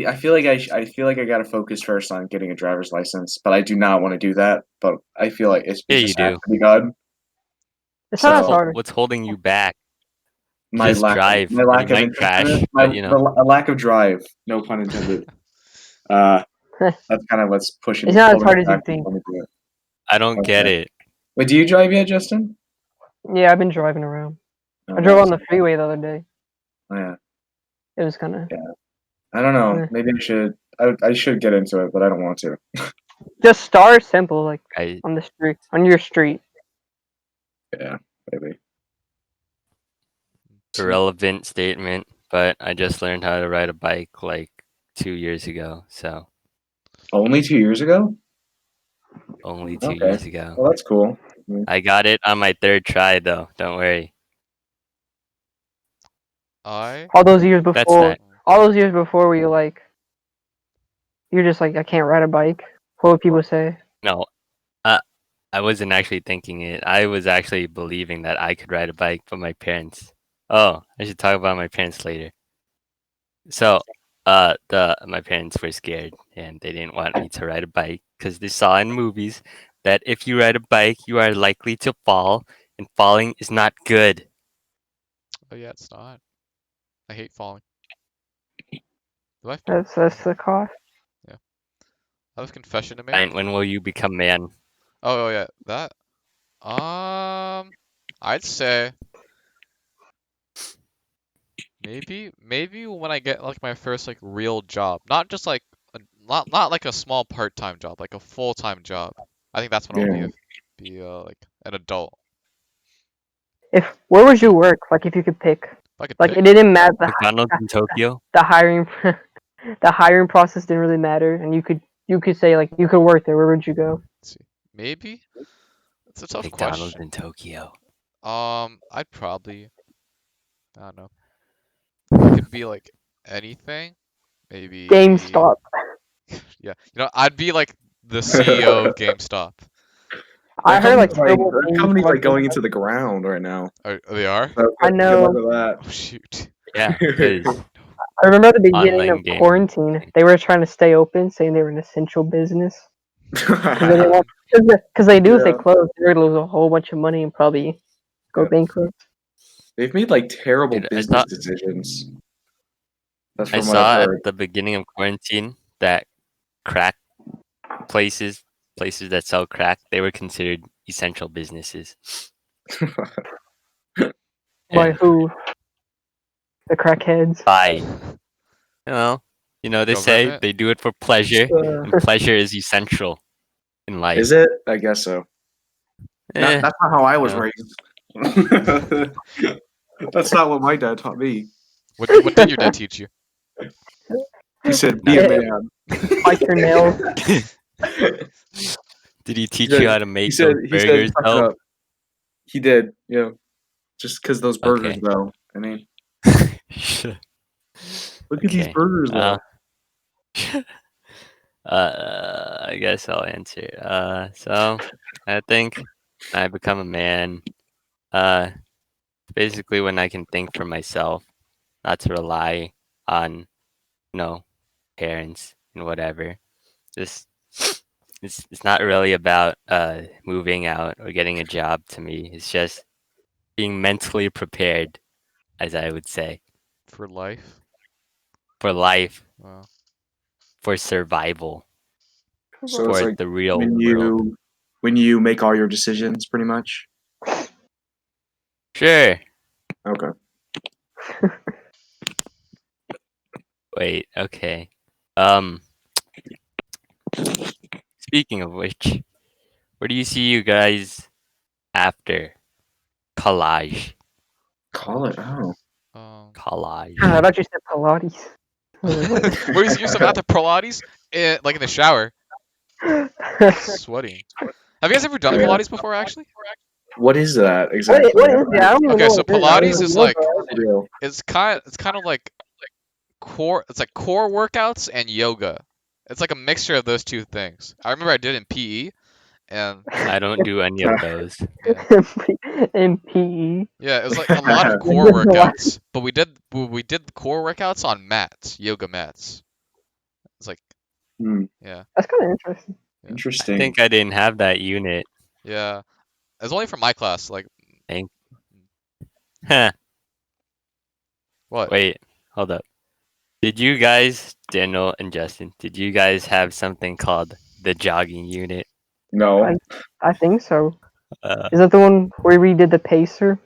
I feel like I feel like I gotta focus first on getting a driver's license. But I do not want to do that. But I feel like it Yeah, you just has do. to be done. It's not as So hard. What's holding you back? my Just lack of drive. my You lack of might interest in crash, it, but you know. a lack of drive, no pun intended. Uh, that's kind of what's It's not as holding me hard as you back from think. wanting to do it. I don't get Okay. it. Wait, do you drive yet, Justin? Yeah, I've been driving around. Oh, I drove nice. on the freeway the other day. Oh, yeah. It was kind of Yeah. I don't know. Maybe I should. I should get into it, but I don't want to. just start simple, like I on the street, on your street. Yeah, maybe. irrelevant statement, but I just learned how to ride a bike like 2 years ago. So Only 2 years ago? only two Okay. years ago. Well, that's cool. I got it on my third try though. Don't worry. I All those years That's before, that. all those years before, where you're just like, I can't ride a bike. What would people say? No, I wasn't actually thinking it. I was actually believing that I could ride a bike, but my parents. Oh, I should talk about my parents later. So, the my parents were scared and they didn't want me to ride a bike because they saw in movies that if you ride a bike, you are likely to fall, and falling is not good. Oh yeah, it's not. I hate falling. Do I fall? That's the cost. Yeah. I have a confession to make. And when will you become man? Oh yeah, that. I'd say maybe when I get like my first like real job, not just like not like a small part-time job, like a full-time job. I think that's when Yeah. I'll be like an adult. Where would you work? Like if you could pick. If I could Like pick, it didn't matter. McDonald's in Tokyo. The hiring the hiring process didn't really matter, and you could say like you could work there. Where would you go? let's see, maybe it's a tough McDonald's question. in Tokyo. I'd probably, I don't know, if I could be like anything, maybe, GameStop. yeah, I'd be like the CEO of GameStop. I heard like that company's like going into the ground right now. They are? So I know. good luck Oh shoot. Yeah, because I remember at the beginning Online of gaming. quarantine, they were trying to stay open, saying they were an essential business with because that. they knew if they Yeah. closed, they were gonna lose a whole bunch of money and probably go Yeah. bankrupt. They've made like terrible Dude, I business saw- decisions. That's I from what I've saw at heard. the beginning of quarantine that crack places that sell crack, they were considered essential businesses. By And who? The crackheads. by they say Government? they do it for pleasure, and pleasure is essential in life. Is it? I guess so. Eh, That's not how I was no. raised. That's not what my dad taught me. What did your dad teach you? He said, "Be a man." Bite your nails. Did he teach said- you how to make He said, those burgers "Suck though? up." He did, just because those burgers, Okay. though. I mean, look at these Okay. burgers, though. I guess I'll answer. So I think I become a man. Basically when I can think for myself, not to rely on, parents and whatever. Just it's not really about moving out or getting a job to me. It's just being mentally prepared, as I would say, For life? for life, Wow. for survival, So for it's like the real when world. you make all your decisions, pretty much. Sure. Okay. Wait, okay. Speaking of which, where do you see you guys after collage? Call it. Oh. Collage. I thought you said Pilates. I was like, what? Where you see yourself after Pilates? Like in the shower, sweating. Have you guys ever done Yeah. Pilates before, actually? What is that exactly? What is it? I don't even Okay, know so what it is. I don't Pilates even is know like Pilates. it's kind of like core. It's like core workouts and yoga. It's like a mixture of those two things. I remember I did it in PE, and I don't do any of those. yeah, in PE. yeah, it was like a lot of core workouts. But we did the core workouts on mats, yoga mats. It's like Hmm, yeah, That's kind of interesting. I interesting. think I didn't have that unit. yeah. It was only for my class. Like Huh. what? Wait, hold up. Did you guys, Daniel and Justin, did you guys have something called the jogging unit? No. I think so. Uh, Is that the one where we did the pacer? Is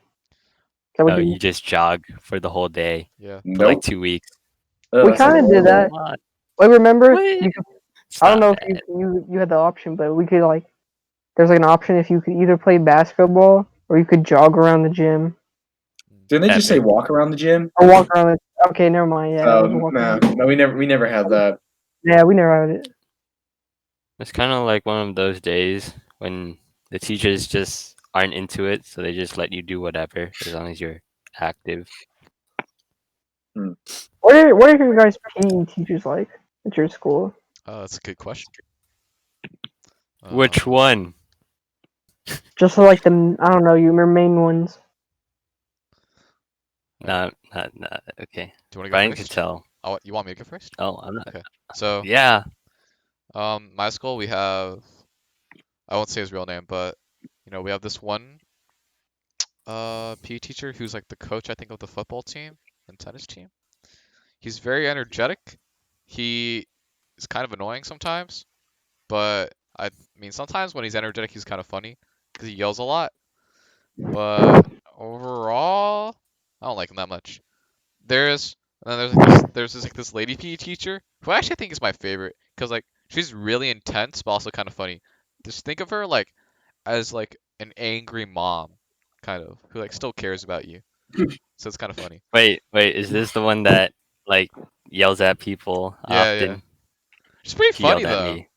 that what no, you- you just jog for the whole day Yeah. for like Nope. 2 weeks. We That sounds kinda did that. horrible. What? Wait, remember? What? You could, It's I don't not know if bad. you had the option, but we could like. There's like an option if you could either play basketball or you could jog around the gym Didn't they just say Epic. walk around the gym? or walk around. Okay, never mind. Yeah, it was walk No, around. no, we never had that. Yeah, we never had it. It's kind of like one of those days when the teachers just aren't into it, so they just let you do whatever as long as you're active. What are your guys' PE teachers like at your school? That's a good question. Which one? Just like the I don't know, your main ones. Not. Okay. Do you want to go Brian first? could tell. Oh, you want me to go first? Oh, I'm not. Okay. So, Yeah. my school we have, I won't say his real name, but we have this one PE teacher who's like the coach, I think, of the football team and tennis team. He's very energetic. He is kind of annoying sometimes, but I mean sometimes when he's energetic, he's kind of funny because he yells a lot. But overall, I don't like him that much. There's and then there's this lady PE teacher who I actually think is my favorite because like she's really intense but also kind of funny. just think of her like as like an angry mom, kind of, who like still cares about you. So it's kind of funny. Wait, is this the one that like yells at people Yeah, yeah. often? She's pretty He funny yelled at though. me.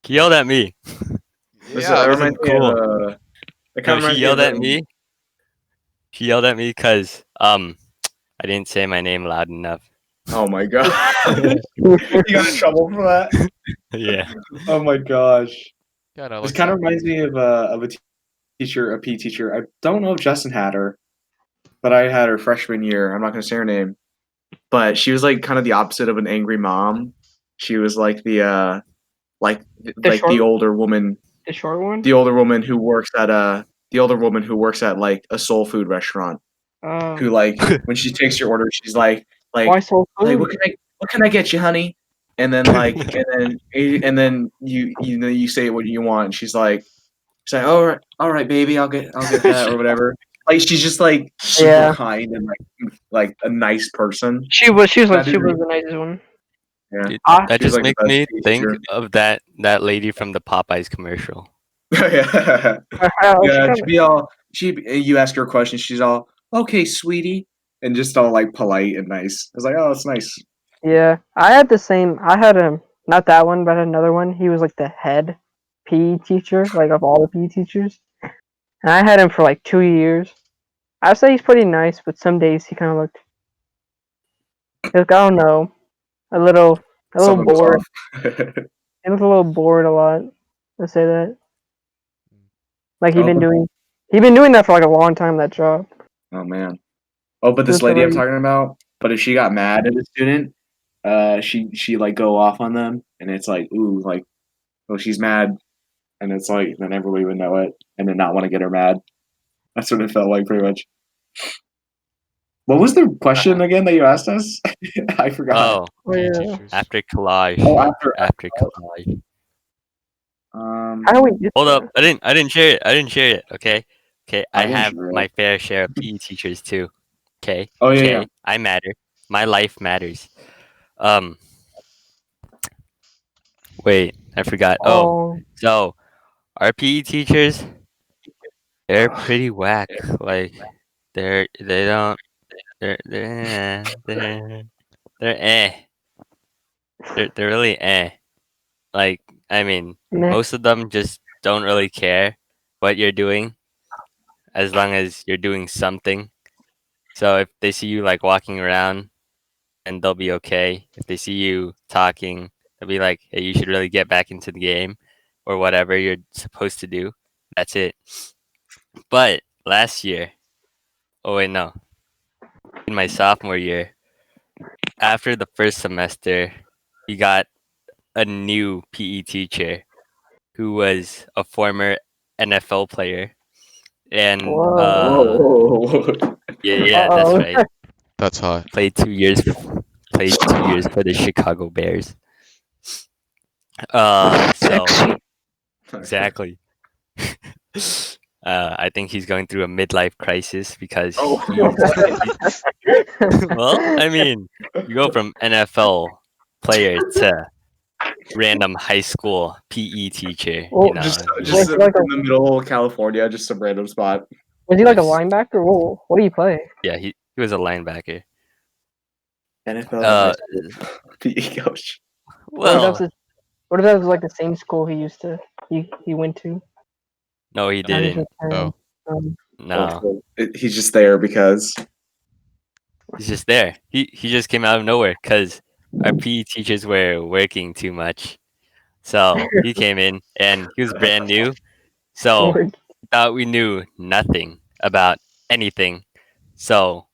He yelled at me. This Yeah, That that but wasn't reminds me of cool. it kind No, of she reminds me of yelled at me. She yelled at me because I didn't say my name loud enough. oh my god, you got in trouble for that. Yeah. Oh my gosh, yeah, no, this like kind of some. reminds me of a teacher, a PE teacher. I don't know if Justin had her, but I had her freshman year. I'm not going to say her name, but she was like kind of the opposite of an angry mom. She was like like The like short, the short one. the older woman who works at the older woman who works at like a soul food restaurant. Who like when she takes your order, she's Why soul food? what can I get you, honey? And then and then you know you say what you want. And she's like, all right, baby, I'll get that or whatever. Like she's just like super Yeah, kind and like a nice person. she was That she dude, was the nicest one. yeah, Dude, I that she was just like the makes best me think teacher. of that lady from the Popeyes commercial. Yeah, she yeah. kind She'd of be all you ask her a question, she's all okay, sweetie, and just all like polite and nice. I was like, oh, it's nice. yeah. I had the same. I had not that one, but another one. He was like the head PE teacher, like of all the PE teachers, and I had him for like 2 years. I'd say he's pretty nice, but some days he kind of looked, like, I don't know, a little, a little Something was bored. off. He looked a little bored a lot. Let's say that. Like Oh, he'd been doing that for like a long time. That job. oh man. Oh, but this Just lady I'm already. talking about. But if she got mad at a student, she like go off on them, and it's like, ooh, like, oh, she's mad, and it's like then everybody would know it, and then not want to get her mad. That's what it felt like, pretty much. What was the question again that you asked us? I forgot. Oh, Oh PE yeah. teachers. after collage. Oh, After collage. How do we get Hold up. there? I didn't share it. I didn't share it. Okay. Okay. I I didn't have share it. my fair share of PE teachers too. Okay. Oh yeah, yeah. Okay. I matter. My life matters. Um. Wait. I forgot. Oh. Oh, So our PE teachers, they're pretty whack. Like they don't. They're eh. They're really eh. Like I mean, nah. most of them just don't really care what you're doing as long as you're doing something. So if they see you like walking around, and they'll be okay. If they see you talking, they'll be like, "Hey, you should really get back into the game or whatever you're supposed to do." That's it. But last year, oh wait, no, in my sophomore year, after the first semester, we got a new PE teacher who was a former NFL player, and Whoa. Whoa. yeah, that's Uh right. That's hot. Played 2 years, played 2 years for the Chicago Bears. So exactly. I think he's going through a midlife crisis because Oh. he well, I mean, you go from NFL player to random high school PE teacher, Well, Just was like he like a in the middle of California, just some random spot. just linebacker? What do you play? yeah, he was a linebacker. NFL to high Uh, school PE coach. What if that was well, his, what if that was like the same school he went to? no, he And he didn't. just turned. Oh, No, He's just there because. he's just there. He just came out of nowhere because our PE teachers were working too much. So he came in and he was brand new. So Lord. thought we knew nothing about anything. So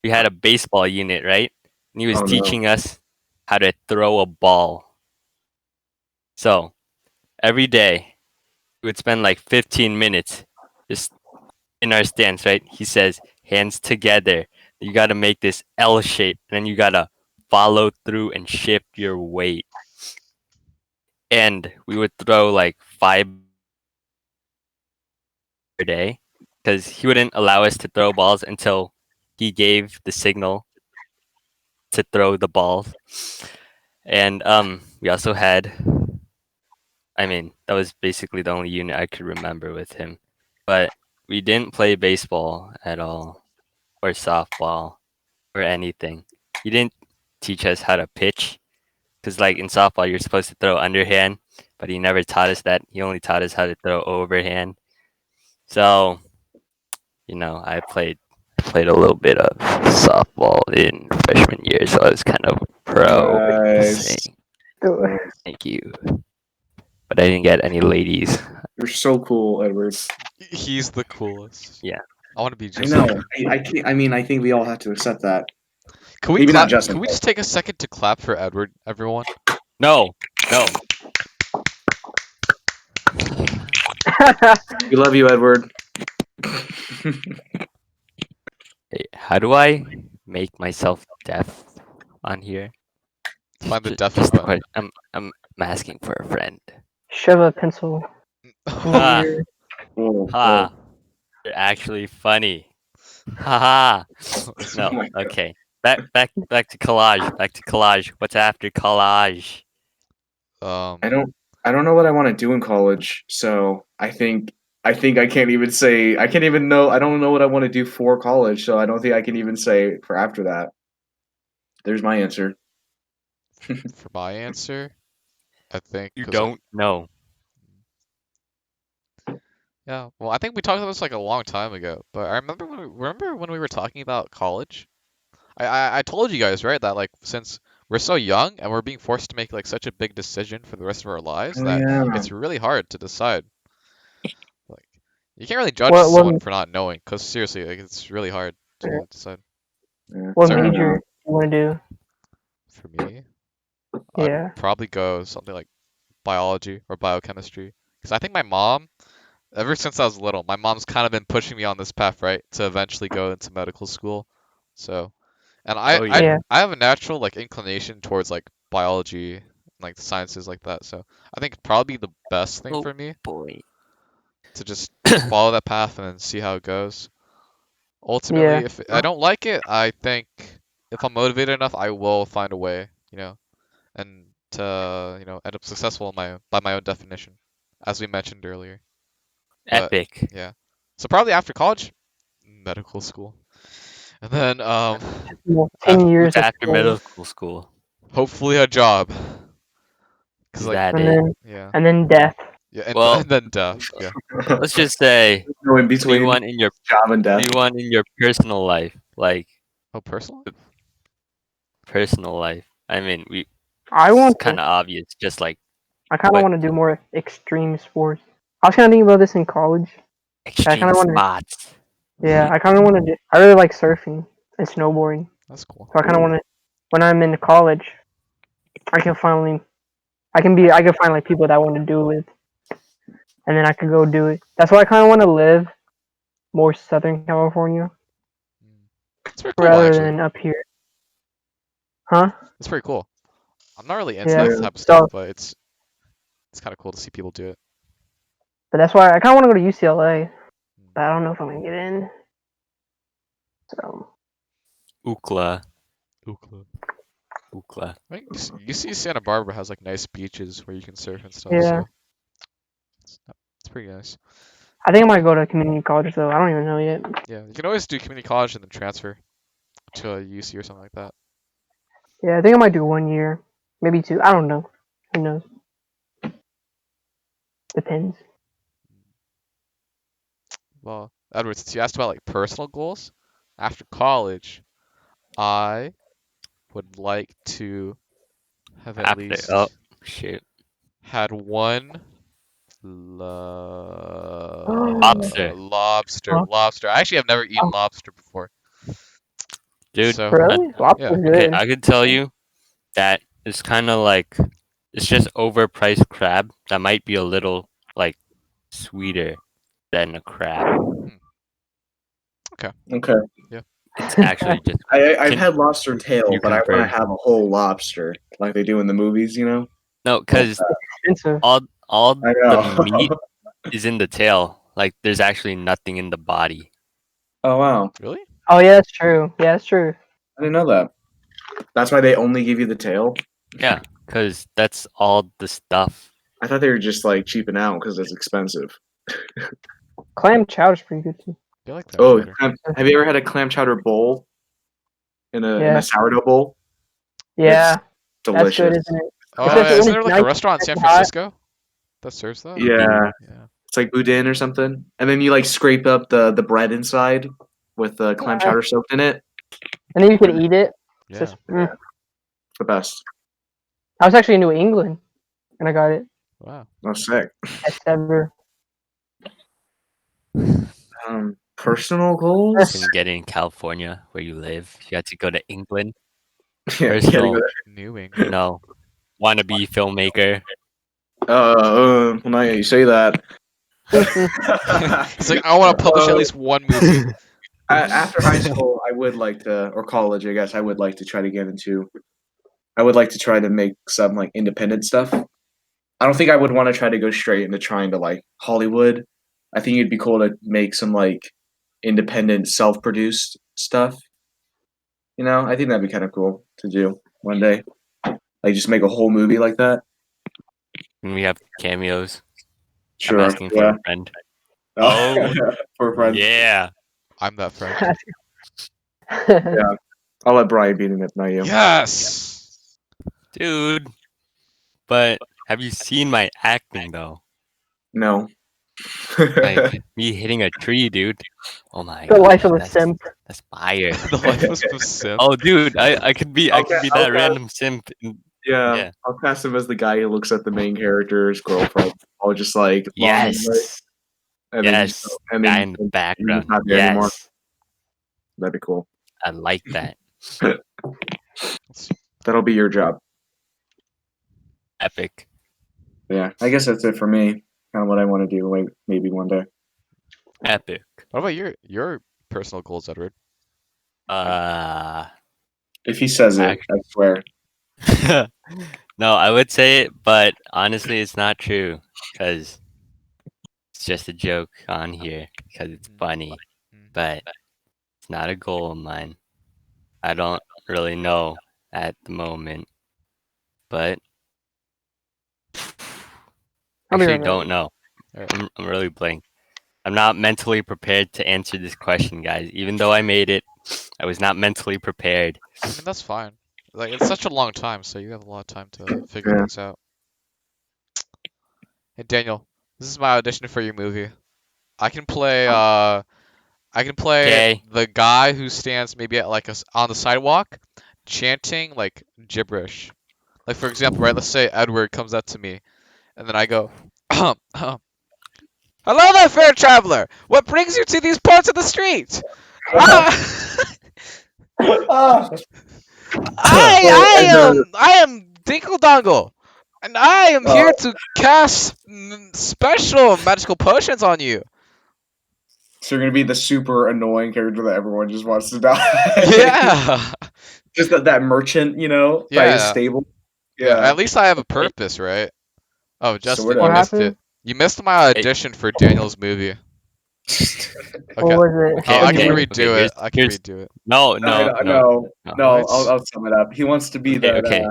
we had a baseball unit, right? And he was Oh no. teaching us how to throw a ball. So every day we would spend like 15 minutes just in our stance, right? He says, hands together. You got to make this L shape, and then you got to follow through and shift your weight. And we would throw like 5 per day because he wouldn't allow us to throw balls until he gave the signal to throw the balls. And we also had I mean, that was basically the only unit I could remember with him. But we didn't play baseball at all, or softball, or anything. He didn't teach us how to pitch, because like in softball, you're supposed to throw underhand, but he never taught us that. He only taught us how to throw overhand. So, I played a little bit of softball in freshman year, so I was kind of pro. Nice. Saying Dude. thank you, but I didn't get any ladies. You're so cool, Edward. He's the coolest. Yeah. I want to be I just know. like him. I can't. I mean, I think we all have to accept that. Can we Maybe not clap? Justin, Can we but- just take a second to clap for Edward, everyone? No, no. We love you, Edward. Hey, how do I make myself deaf on here? Find the Ju- deaf just a button. I'm asking for a friend. Shove a pencil in Ah. your ear. Oh, Ha! You're actually funny. Ha ha. No. Oh my God. Okay. Back to collage. Back to collage. What's after collage? I don't know what I want to do in college, so I think I can't even say I can't even know I don't know what I want to do for college, so I don't think I can even say for after that. There's my answer. For my answer, I think You 'cause don't know. yeah. Well, I think we talked about this like a long time ago, but I remember when we were talking about college. I told you guys, right, that like since we're so young and we're being forced to make like such a big decision for the rest of our lives Oh, that yeah. it's really hard to decide. Like you can't really judge What- someone what- for not knowing, because seriously, like it's really hard to decide. Yeah. What Sorry. major do you want to do? For me, Yeah. I'd probably go something like biology or biochemistry, because I think my mom, ever since I was little, my mom's kind of been pushing me on this path, right, to eventually go into medical school. So, and Oh, yeah. I have a natural like inclination towards like biology, like the sciences like that. So I think it'd probably be the best thing Oh. for me Boy. to just follow that path and then see how it goes. Ultimately, Yeah. if I don't like it, I think if I'm motivated enough, I will find a way, and to, end up successful in by my own definition, as we mentioned earlier. But Epic. yeah. So probably after college, medical school. And then Well, 10 years What's of after school. medical school? hopefully a job. Is Cause like that and it? then yeah. and then death. Yeah, and, Well- and then death. Yeah. Let's just say Go in what do between you want in your job and what death. do you want in your personal life? Like Oh, personal? personal life. I mean, I it's want kind to. of obvious. Just like I kind of what? want to do more extreme sports. I was kind of thinking about this in college. Extreme kinda wanna- spots. Yeah, I kind of want to do. I really like surfing and snowboarding, That's cool. so I kind of want to. When I'm in college, I can find like people that I want to do it with, and then I could go do it. That's why I kind of want to live more Southern California It's pretty cool rather actually. than up here. Huh? It's pretty cool. I'm not really into Yeah. that type of So, stuff, but it's kind of cool to see people do it. but that's why I kind of want to go to UCLA, but I don't know if I'm gonna get in. So Ookla. Ookla. Ookla. I think you see Santa Barbara has like nice beaches where you can surf and stuff. Yeah. So it's pretty nice. I think I might go to community college though. I don't even know yet. Yeah, you can always do community college and then transfer to a UC or something like that. Yeah, I think I might do 1 year, maybe 2. I don't know. Who knows? Depends. Well, Edward, since you asked about like personal goals, after college, I would like to have at After least oh shoot. had one Lobster. Huh? lobster. I actually have never eaten Oh. lobster before. Dude, So Really? Lobster's yeah. okay, good. I could tell you that it's kind of like it's just overpriced crab that might be a little like sweeter than a crab. Okay. It's actually just I've Can- had lobster tail, you but I want to confirm? have a whole lobster like they do in the movies, you know? no, because Expensive. all I the know. meat is in the tail. Like there's actually nothing in the body. Oh wow. Really? Oh yeah, that's true. Yeah, that's true. I didn't know that. That's why they only give you the tail? Yeah, because that's all the stuff I thought they were just like cheaping out because it's expensive. Clam chowder's pretty good too. I like that Oh, chowder. have you ever had a clam chowder bowl in a Yeah. sourdough bowl? Yeah, It's that's good, delicious. isn't it? Oh, Especially yeah, when isn't there it's like a nice restaurant in San and hot. Francisco that serves that? Yeah, Yeah. it's like boudin or something, and then you like scrape up the bread inside with the clam chowder soaked in it. And then you can eat it. It's Yeah. just, It's the best. I was actually in New England, and I got it. Wow. Oh, sick. Best ever. Personal goals. Can you get it in California where you live? You had to go to England. Yeah, you gotta Personal, go New England. no. Wannabe filmmaker. well, now you say that. It's like I want to publish at least one movie. After high school, I would like to, or college, I guess, I would like to try to get into. I would like to try to make some like independent stuff. I don't think I would want to try to go straight into trying to like Hollywood. I think it'd be cool to make some like independent, self-produced stuff. You know, I think that'd be kind of cool to do one day. Like just make a whole movie like that. And we have cameos. Sure. I'm asking for yeah. a friend. Oh, for friends. Yeah. I'm that friend. Yeah. I'll let Brian beat it, not you. Yes. Dude. But have you seen my acting though? No. Like me hitting a tree, dude. Oh my The god. life of a that's, simp. That's fire. The life was a simp. Oh dude, I could be Okay, that okay. random simp. Yeah, Yeah. I'll cast him as the guy who looks at the main character's girlfriend. I'll just like Yes. and Yes. then Guy in the and background. not there anymore. Yes. That'd be cool. I like that. That'll be your job. Epic. Yeah, I guess that's it for me. Kind of what I want to do, like maybe one day. Epic. What about your personal goals, Edward? If he says it, I swear. No, I would say it, but honestly, it's not true because it's just a joke on here because it's funny, but it's not a goal of mine. I don't really know at the moment, but I'll be actually right back. don't know. I'm really blank. I'm not mentally prepared to answer this question, guys. Even though I made it, I was not mentally prepared. I mean, that's fine. Like it's such a long time, so you have a lot of time to figure Yeah. things out. Hey Daniel, this is my audition for your movie. I can play Okay. the guy who stands maybe at like on the sidewalk chanting like gibberish. Like for example, right, let's say Edward comes up to me and then I go hello there, fair traveler. What brings you to these parts of the street? I am Dinkle Dongle, and I am here to cast special magical potions on you. So you're gonna be the super annoying character that everyone just wants to die. Yeah. Just that merchant, by his Yeah. stable. Yeah. At least I have a purpose, right? Oh, Justin, Sort you of. What missed it. happened? You missed my audition for Daniel's movie. What Okay. was it? Okay, I can okay, redo okay, it. I can here's- redo it. No. No. What? I'll sum it up. He wants to be Okay.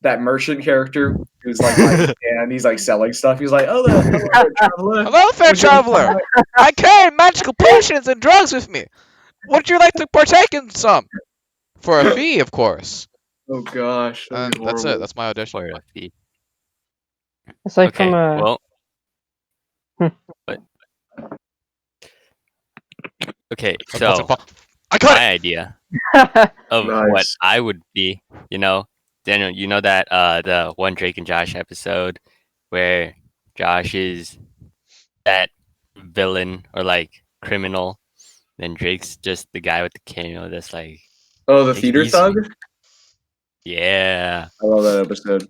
that merchant character who's like, and he's like selling stuff. He's like, oh, the traveler. Hello, fair traveler. I carry magical potions and drugs with me. Would you like to partake in some? For a fee, of course. Oh gosh, that'd be That's it. horrible. That's my audition. For a fee. It's like Okay. from a. Well. Hmm. But. Okay, What's so it called? I got it. my idea of what Nice. I would be, Daniel, you know that the one Drake and Josh episode where Josh is that villain or like criminal, then Drake's just the guy with the cameo that's like, Oh, the Take it theater easy. thug. yeah, I love that episode. you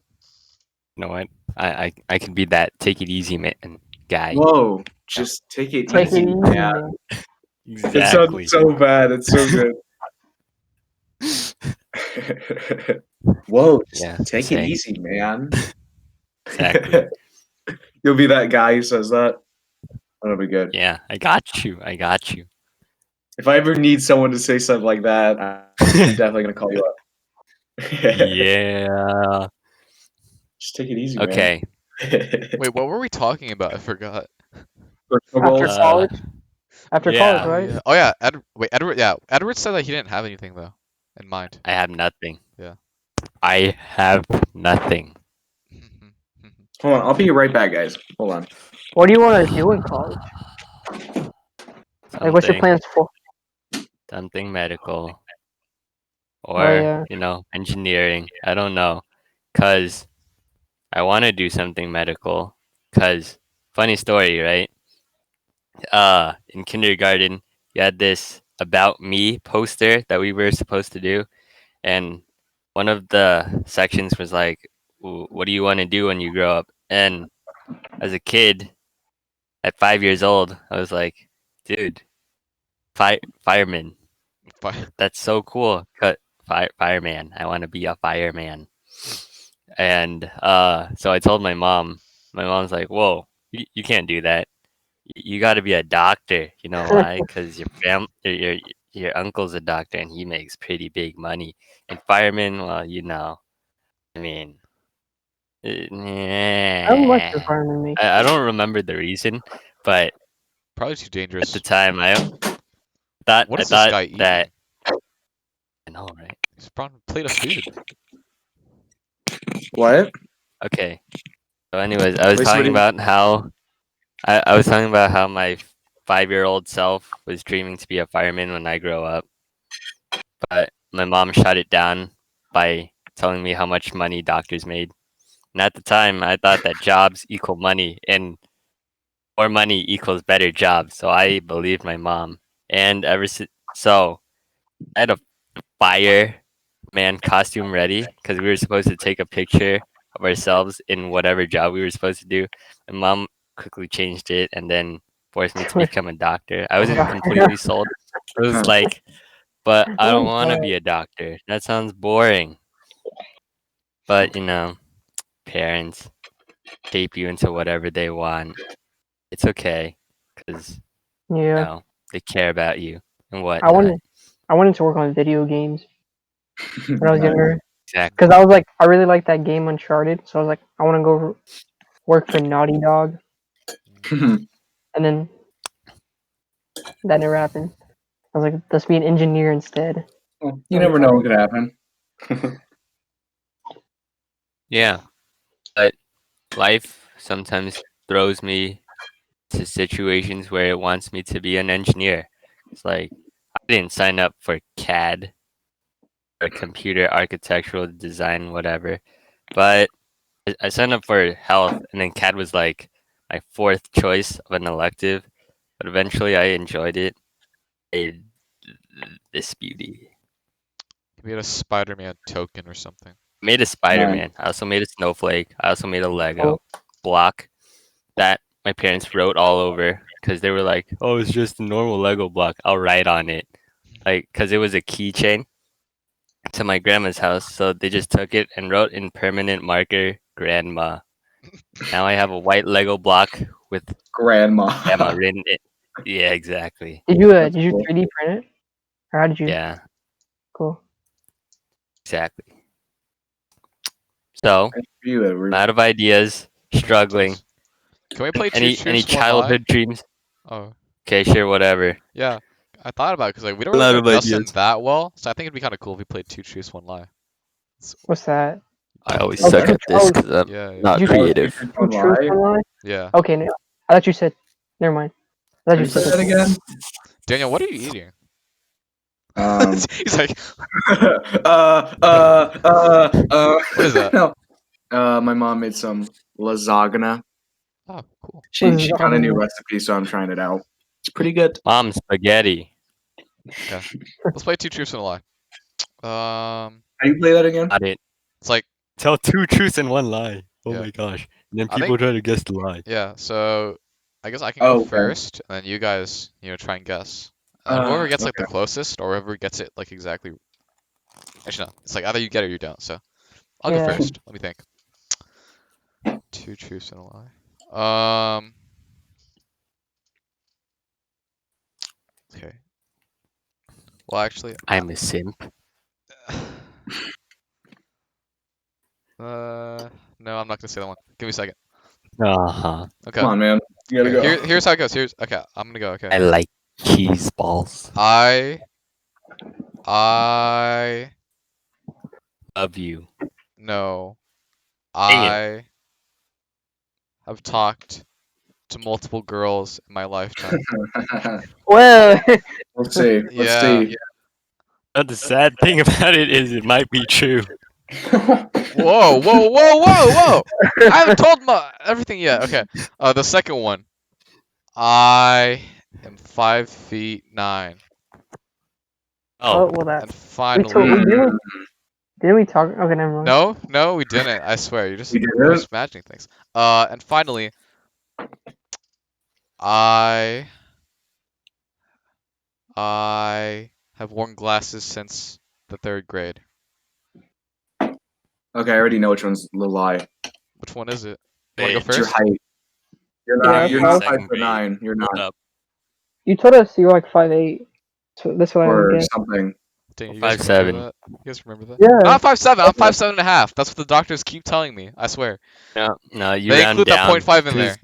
know what? I can be that take it easy man guy. Whoa, just take it Take it easy, easy, man. man. It Exactly. sounds so bad. It's so good. Whoa, just Yeah, take same. it easy, man. Exactly. You'll be that guy who says that. That'll be good. Yeah, I got you. If I ever need someone to say something like that, I'm definitely gonna call you up. Yeah. Just take it easy, man. Okay. Wait, what were we talking about? I forgot. Personal After goals. college? After college, Yeah. right? Yeah. Oh yeah. Wait, Edward. Yeah, Edward said that he didn't have anything though in mind. I have nothing. Yeah. I have nothing. Hold on, I'll be right back, guys. Hold on. What do you want to do in college? Like, what's your Something, plans for? something medical, Oh or yeah. engineering. I don't know, cause I want to do something medical. Cause funny story, right? In kindergarten, you had this about me poster that we were supposed to do, and one of the sections was like, "What do you want to do when you grow up?" And as a kid, at 5 years old, I was like, "Dude, fireman. Fine. That's so cool. Fireman. I want to be a fireman." And so I told my mom. My mom's like, "Whoa, you can't do that. You got to be a doctor. You know why? Because your uncle's a doctor and he makes pretty big money. And fireman, well, I mean, How much your nah. fireman make? I don't remember the reason, but Probably too at the dangerous. time, What I is this thought guy that eating? I know, right? He's brought a plate of food. What? Okay. So, anyways, I was Wait, talking somebody. about how I was talking about how my 5-year-old self was dreaming to be a fireman when I grow up, but my mom shut it down by telling me how much money doctors made. And at the time, I thought that jobs equal money and more money equals better jobs. So I believed my mom. And so I had a fireman costume ready because we were supposed to take a picture of ourselves in whatever job we were supposed to do. My mom quickly changed it and then forced me to become a doctor. I wasn't completely sold. It was like, but I don't want to be a doctor. That sounds boring. But parents shape you into whatever they want. It's okay because Yeah. they care about you and I whatnot. wanted to work on video games when I was Nice. younger. Exactly. Because I was like, I really like that game Uncharted. So I was like, I want to go work for Naughty Dog. And then that never happened. I was like, let's be an engineer instead. Well, you never know what could happen. Yeah, but life sometimes throws me to situations where it wants me to be an engineer. It's like I didn't sign up for CAD or computer architectural design, whatever, but I signed up for health, and then CAD was like my fourth choice of an elective. But eventually, I enjoyed it. This beauty. He made a Spider-Man token or something. Made a Nice. Spider-Man. I also made a snowflake. I also made a Lego Oh. block that my parents wrote all over because they were like, "Oh, it's just a normal Lego block. I'll write on it." Like, because it was a keychain to my grandma's house, so they just took it and wrote in permanent marker, "Grandma." Now I have a white Lego block with Grandma. grandma written it. Yeah, exactly. That's Did you cool. 3D print it? Or how did you? Yeah, Cool. exactly. So, Nice for you, Edward. I'm out of ideas, struggling. Nice. Can we play Two Any Truths, One Lie? childhood dreams? Oh, Okay, sure, whatever. yeah. I thought about it because we don't A really lot know of Justin ideas. that well, so I think it'd be kind of cool if we played Two Truths, One Lie. What's that? I always Oh, suck two, at this oh, because I'm Yeah, yeah, not you said creative. two One truths, lie. one lie? yeah. Okay, no, I thought you said. Never mind. I thought Can you you say said that again? Daniel, what are you eating? Um, He's like, what is that? No. My mom made some lasagna. Oh, cool. She found a new Lasagna. recipe, so I'm trying it out. It's pretty good. Mom, spaghetti. Let's play Two Truths and a Lie. How you play that again? Got it. It's like, Tell two truths and one lie. Oh Yeah. my gosh. And then I people think- try to guess the lie. yeah. So I guess I can go Oh, okay. first, and then you guys, try and guess. And whoever gets like the Okay. closest, or whoever gets it like exactly. Actually, no. It's like either you get it or you don't. So I'll go Yeah. first. Let me think. Two truths and a lie. Okay. Well, actually, I'm a simp. no, I'm not gonna say that one. Give me a second. Uh-huh. Okay. Come on, man. You gotta Okay, go. here's how it goes. Okay, I'm gonna go. I Okay. like cheese balls. I Love you. no. Dang it. I have talked to multiple girls in my lifetime. Well, Let's see. Let's Yeah. see. But the sad thing about it is it might be true. Whoa, whoa, whoa, whoa, whoa! I haven't told my everything yet. Okay. The second one. I am 5'9". Oh, well, that And we told finally, we didn't we talk? Okay, never mind. no, we didn't. I swear, you're just We did always it. imagining things. And finally, I I have worn glasses since the third grade. Okay, I already know which one's the lie. Which one is it? You wanna go bitch. It's your first? height. You're Yeah, not. that's You're what I not was- five Second foot grade. nine. You're What not, up? You told us you were like 5'8". So that's what I or guess. something. Dang, you guys 5'7". remember that? You guys remember that? Yeah. I'm 5'7". I'm 5'7.5". That's what the doctors keep telling me. I swear. No, you They round include that down. 0.5 in 'cause there.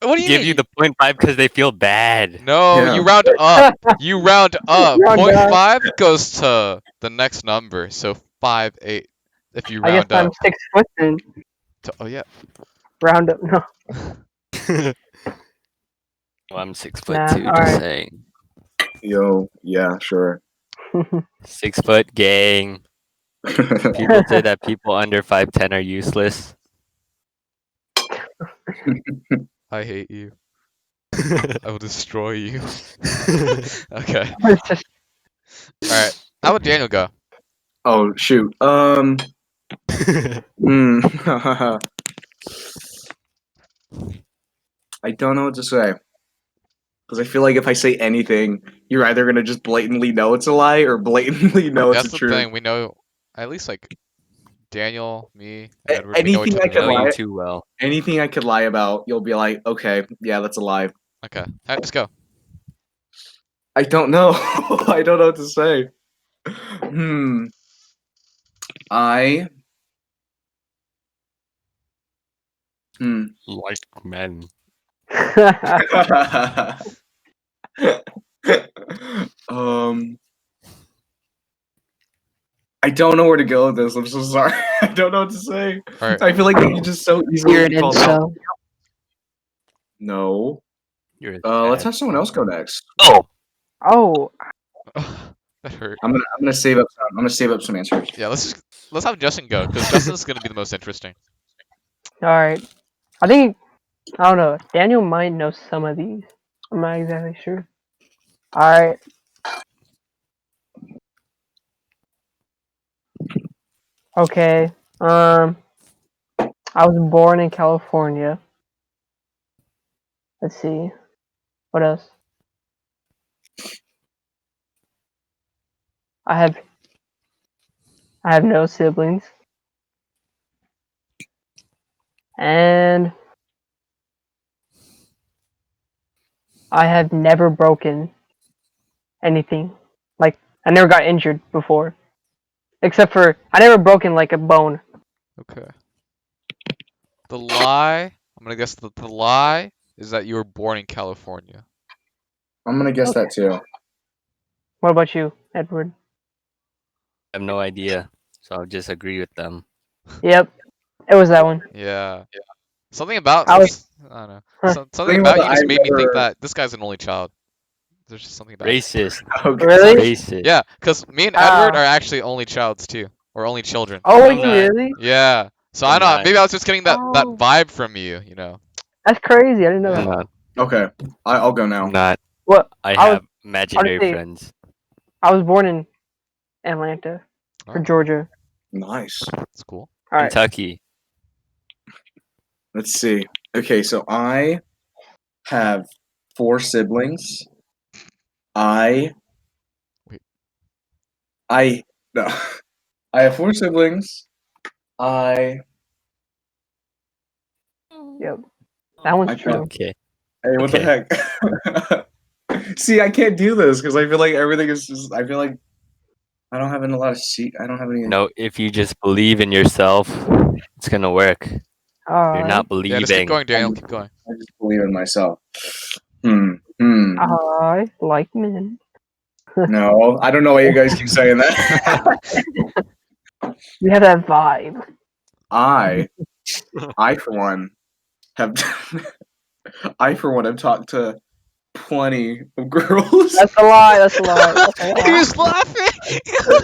What do you give mean? you the 0.5 because they feel bad. No, Yeah. you round up. You round up. Round Point up. 0.5 goes to the next number, so 5'8". If you I guess round I'm up. 6 foot then. Oh yeah. Round up. No. Well, I'm 6'2", Nah. just Alright. saying. Yo. Yeah. Sure. 6 foot gang. People say that people under 5'10" are useless. I hate you. I will destroy you. Okay. It's just Alright. How about Daniel go? Oh shoot. Hmm. I don't know what to say. Because I feel like if I say anything, you're either gonna just blatantly know it's a lie or blatantly know it's That's a the truth. thing. We know at least like Daniel, me, and Edward. We know Anything each I other could know well. lie. you too well. Anything I could lie about, you'll be like, okay, yeah, that's a lie. Okay. Alright, just go. I don't know. I don't know what to say. Hmm. I. Hmm. Like men. um. I don't know where to go with this. I'm so sorry. I don't know what to say. Alright. I feel like you just so easily You're an get called out. incel. You're Let's sad. have someone else go next. Oh, Oh, That hurt. I'm gonna save up. I'm gonna save up some answers. Yeah, let's have Justin go, because Justin's gonna be the most interesting. alright. I think I don't know. Daniel might know some of these. I'm not exactly sure. Alright. Okay. I was born in California. Let's see. What else? I have no siblings. And I have never broken anything. Like I never got injured before. Except for I never broken like a bone. Okay. The lie, I'm gonna guess the lie is that you were born in California. I'm gonna guess Okay. that too. What about you, Edward? I have no idea, so I'll just agree with them. Yep. It was that one. Yeah. Something about I was I don't know. Huh. Something Something about about you just I made me think never- that this guy's an only child. There's just something about it. Racist. Okay. Really? Racist. Yeah, because me and Edward Ah. are actually only childs too. Or only children. Oh, I'm were you not. really? Yeah. So I I'm don't know. not. Maybe I was just getting that Oh. vibe from you, you know. That's crazy. I didn't know Yeah. I'm that. not. Okay. I'll go now. I'm not. What? I I was have imaginary honestly- friends. I was born in Atlanta, or Oh, Georgia. Nice. that's cool. All right. Kentucky. Let's see. Okay, so I have 4 siblings. I no. I have 4 siblings. Yep. That one's I true. Okay. Hey, what the heck? See, I can't do this because I feel like everything is just. I feel like I don't have a lot of I don't have any. No, if you just believe in yourself, it's gonna work. You're not Yeah, just keep believing. going, Daniel. Keep going. I just believe in myself. I like men. No, I don't know why you guys keep saying that. You have that vibe. I for one have talked to plenty of girls. That's a lie. That's a lie. That's a He lie. was laughing.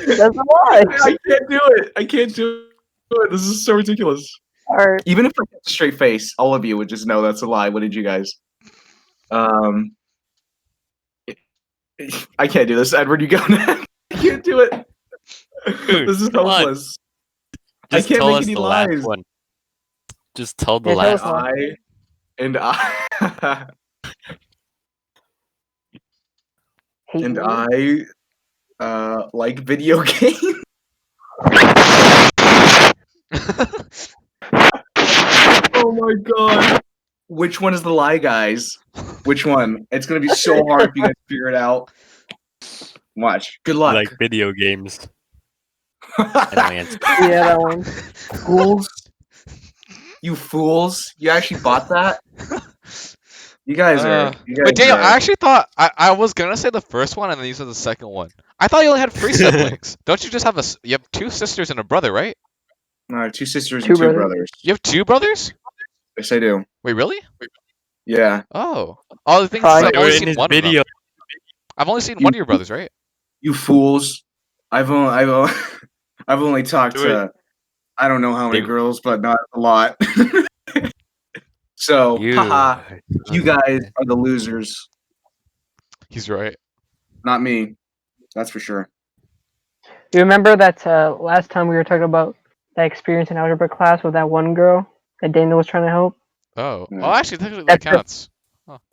That's a lie. I can't do it. I can't do it. This is so ridiculous. Alright. Even if I had a straight face, all of you would just know that's a lie. What did you guys? I can't do this. Edward, you go next. I can't do it. Dude, This is come on. hopeless. Just I can't tell make us any the lies. last one. Just tell the Yeah, tell last us one. I Hate and men. I like video games. Oh my god. Which one is the lie, guys? Which one? It's gonna be so hard for you guys to figure it out. Watch. Good luck. Like video games. I don't answer. Yeah, that one. Fools. You fools. You actually bought that? You guys are. But Daniel, I actually thought I was gonna say the first one, and then you said the second one. I thought you only had 3 siblings. Don't you just have you have 2 sisters and a brother, right? No, 2 sisters Two and 2 brothers. brothers. You have 2 brothers? Yes, I do. Wait, really? Yeah. Oh, all the things Fine. I've They were only in seen his one of them. video. I've only seen one of your brothers, right? You fools. I've only I've only talked Do it. to I don't know how many They- girls, but not a lot. So, haha, you guys are the losers, He's right. not me. That's for sure. You remember that last time we were talking about that experience in algebra class with that one girl that Daniel was trying to help? Oh, Yeah. oh, actually, technically that That's the- counts.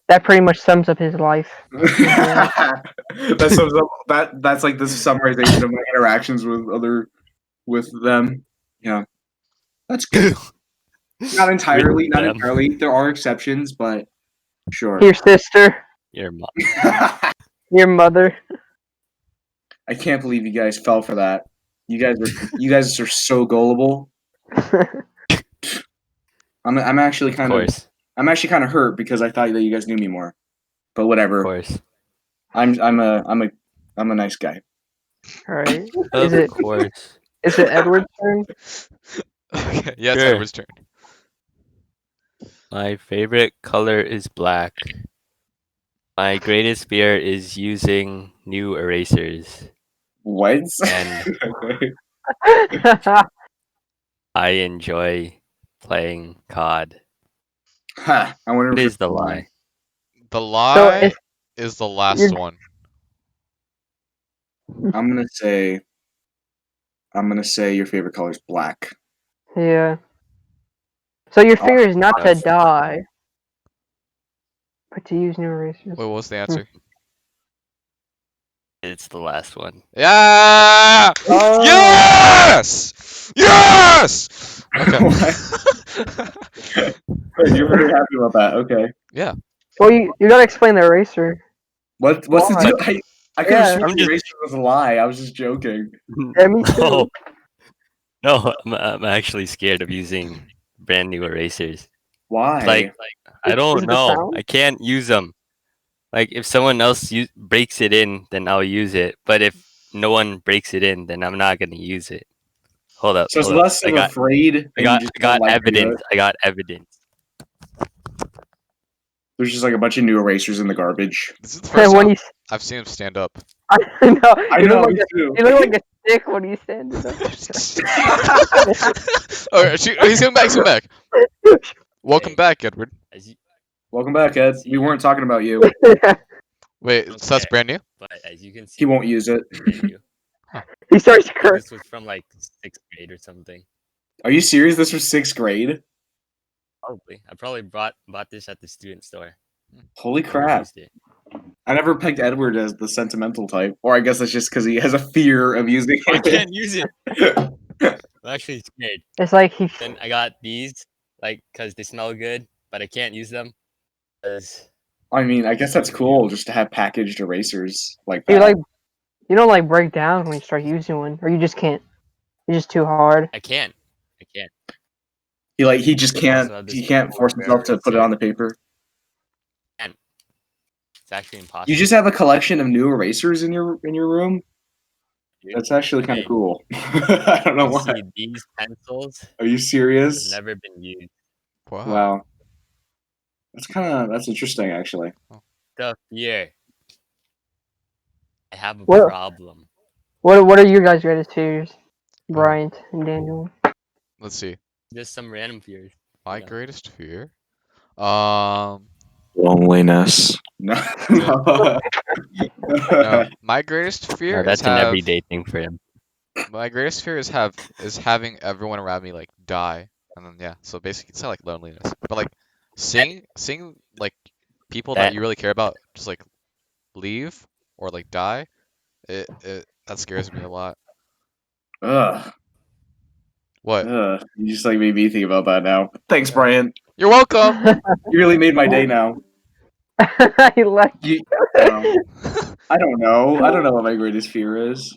That pretty much sums up his life. That sums up that's like the summarization of my interactions with them. Yeah. That's good. Not entirely. them. There are exceptions, but sure. Your sister, Your mom. your mother. I can't believe you guys fell for that. You guys are so gullible. I'm actually Of kind of course. hurt because I thought that you guys knew me more. But Of whatever. course. I'm a nice guy. Alright. Of it- course. Is it Edward's turn? Okay, yeah, it's Sure. Edward's turn. My favorite color is black. My greatest fear is using new erasers. What? And I enjoy playing COD. Ha, I wonder What if is it's the a lie? The So lie is the last you're- one. I'm gonna say your favorite color is black. Yeah. So your fear is not to That's- die, but to use new erasers. Wait, what was the answer? It's the last one. Yeah! Oh. Yes! Yes! Okay. You're very happy about that. Okay. Yeah. Well, you gotta explain the eraser. What's Why? the deal? I could have Yeah. sworn I'm the just- eraser was a lie. I was just joking. Yeah, me too. No, I'm actually scared of using brand new erasers. Why? Like I Is don't it the know. sound? I can't use them. Like if someone else breaks it in, then I'll use it. But if no one breaks it in, then I'm not gonna use it. Hold up. so it's hold up. less of afraid. And I got you just don't like to do evidence. it. I got evidence. There's just like a bunch of new erasers in the garbage. This is the first And when time you, I've seen him stand up. I know, I you know. look like Me too. you look like a stick when you stand up. Alright, he's coming back, he's coming back. Welcome Hey. back, Edward. As you, Welcome back, Ed. We weren't talking about you. Wait, so that's Okay. brand new? but as you can see, He won't use it. brand new. He starts cursing. This was from like 6th grade or something. Are you serious? This was 6th grade? Probably. I probably bought this at the student store. Holy Never crap. used it. I never pegged Edward as the sentimental type. Or I guess that's just because he has a fear of using I it. can't use it. I'm actually scared. It's like he. Then I got these, like, cause they smell good, but I can't use them. 'Cause I mean, I guess that's cool just to have packaged erasers like that. You don't like break down when you start using one, or you just can't. It's just too hard. I can't. I can't. He just can't Also have this he can't force where himself to it's put it like- on the paper. It's actually impossible. You just have a collection of new erasers in your room. dude. That's actually kind of Hey, cool. I don't know You why. see, these pencils Are you have serious? never been used. Wow. Wow. That's interesting actually. The fear. I have a What- problem. What are your guys' greatest fears, Bryant and Daniel? Let's see. Just some random fears. My Yeah. greatest fear. Loneliness. No. No. My greatest fear No, is that's an have. everyday thing for him. My greatest fear is having everyone around me like die, and then yeah. So basically, it's not like loneliness, but like seeing like people that That you really care about just like leave or like die. It that scares me a lot. Ugh. What? Ugh. You just like made me think about that now. Thanks, Brian. You're welcome. You really made my day now. He left. You, I don't know. I don't know what my greatest fear is.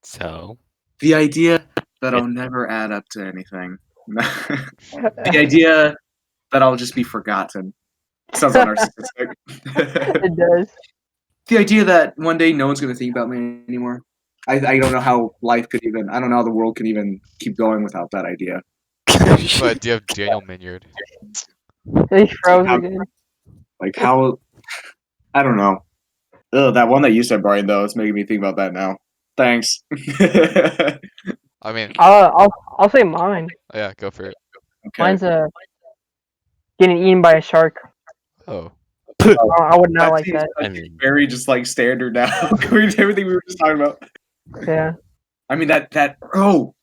so The idea that I'll never add up to anything. The idea that I'll just be forgotten. Sounds unnarcissistic. It does. The idea that one day no one's going to think about me anymore. I don't know how life could even. I don't know how the world could even keep going without that idea. But do you have Daniel Minyard? He froze How- again. Like how? I don't know. Ugh, that one that you said, Brian, though, it's making me think about that now. Thanks. Okay. I mean, I'll say mine. yeah, go for it. Mine's getting eaten by a shark. Oh, I would not That like seems that. I mean, very just like standard now. Everything we were just talking about. Yeah. I mean that. Oh,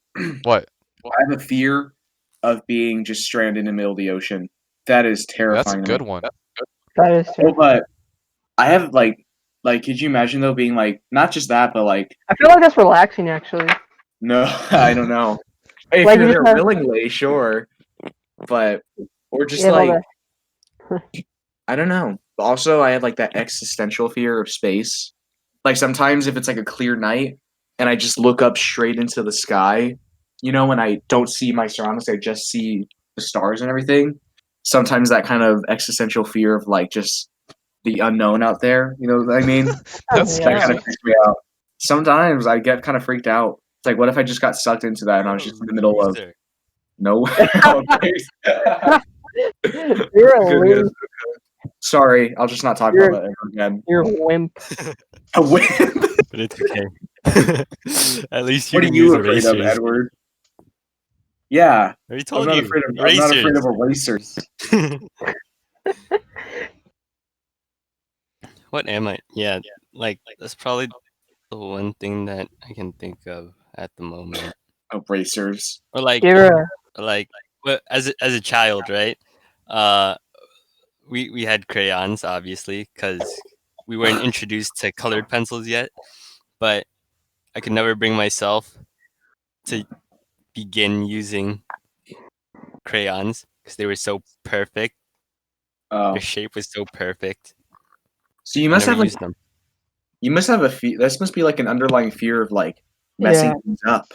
what? I have a fear of being just stranded in the middle of the ocean. That is terrifying. That's a to me. good one. That is Oh, true. but I have could you imagine though being like not just that, but like I feel like that's relaxing actually. no, I don't know. If Like, you're you there just have- willingly, sure, but or just You have all like I don't know. Also, I have like that existential fear of space. Like sometimes if it's like a clear night and I just look up straight into the sky, when I don't see my surroundings, I just see the stars and everything. Sometimes that kind of existential fear of like just the unknown out there, you know what I mean? That's Yeah. That kind of freaks me out. Sometimes I get kind of freaked out. It's like, what if I just got sucked into that and I was just in the middle of loser. nowhere? Oh, thanks. You're a Goodness. loser. Sorry, I'll just not talk You're- about that ever again. You're a wimp. A win. But it's okay. At least you What are can you use afraid of, erasers. Edward? Yeah, I already I'm told not you. afraid of. I'm not afraid of erasers. What am I? Yeah, like that's probably the one thing that I can think of at the moment. Erasers. Or like, You're well, as a child, right? We had crayons, obviously, because we weren't introduced to colored pencils yet. But I could never bring myself to begin using crayons because they were so perfect. Oh, Their shape was so perfect. so you I must never have like used them. you must have a fear. This must be like an underlying fear of like messing Yeah. things up.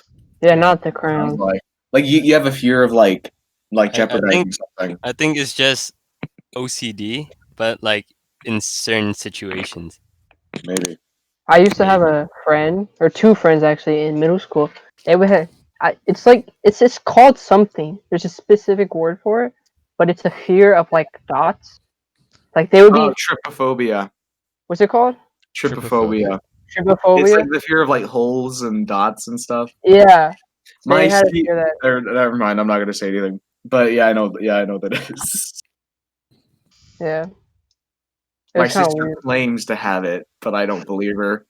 not the Sounds crown. like you have a fear of like I jeopardizing think- something. I think it's just OCD, but like in certain situations. Maybe. I used to have a friend or two friends actually in middle school. They would have. It's called something. There's a specific word for it, but it's a fear of like dots. Like they would be. Oh, trypophobia. What's it called? Trypophobia. It's Trypophobia. like the fear of like holes and dots and stuff. Yeah. My They had to fe- fear that. Never mind. I'm not gonna say anything. But yeah, I know. Yeah, I know what that is. Yeah. It My was kind of sister weird. claims to have it, but I don't believe her.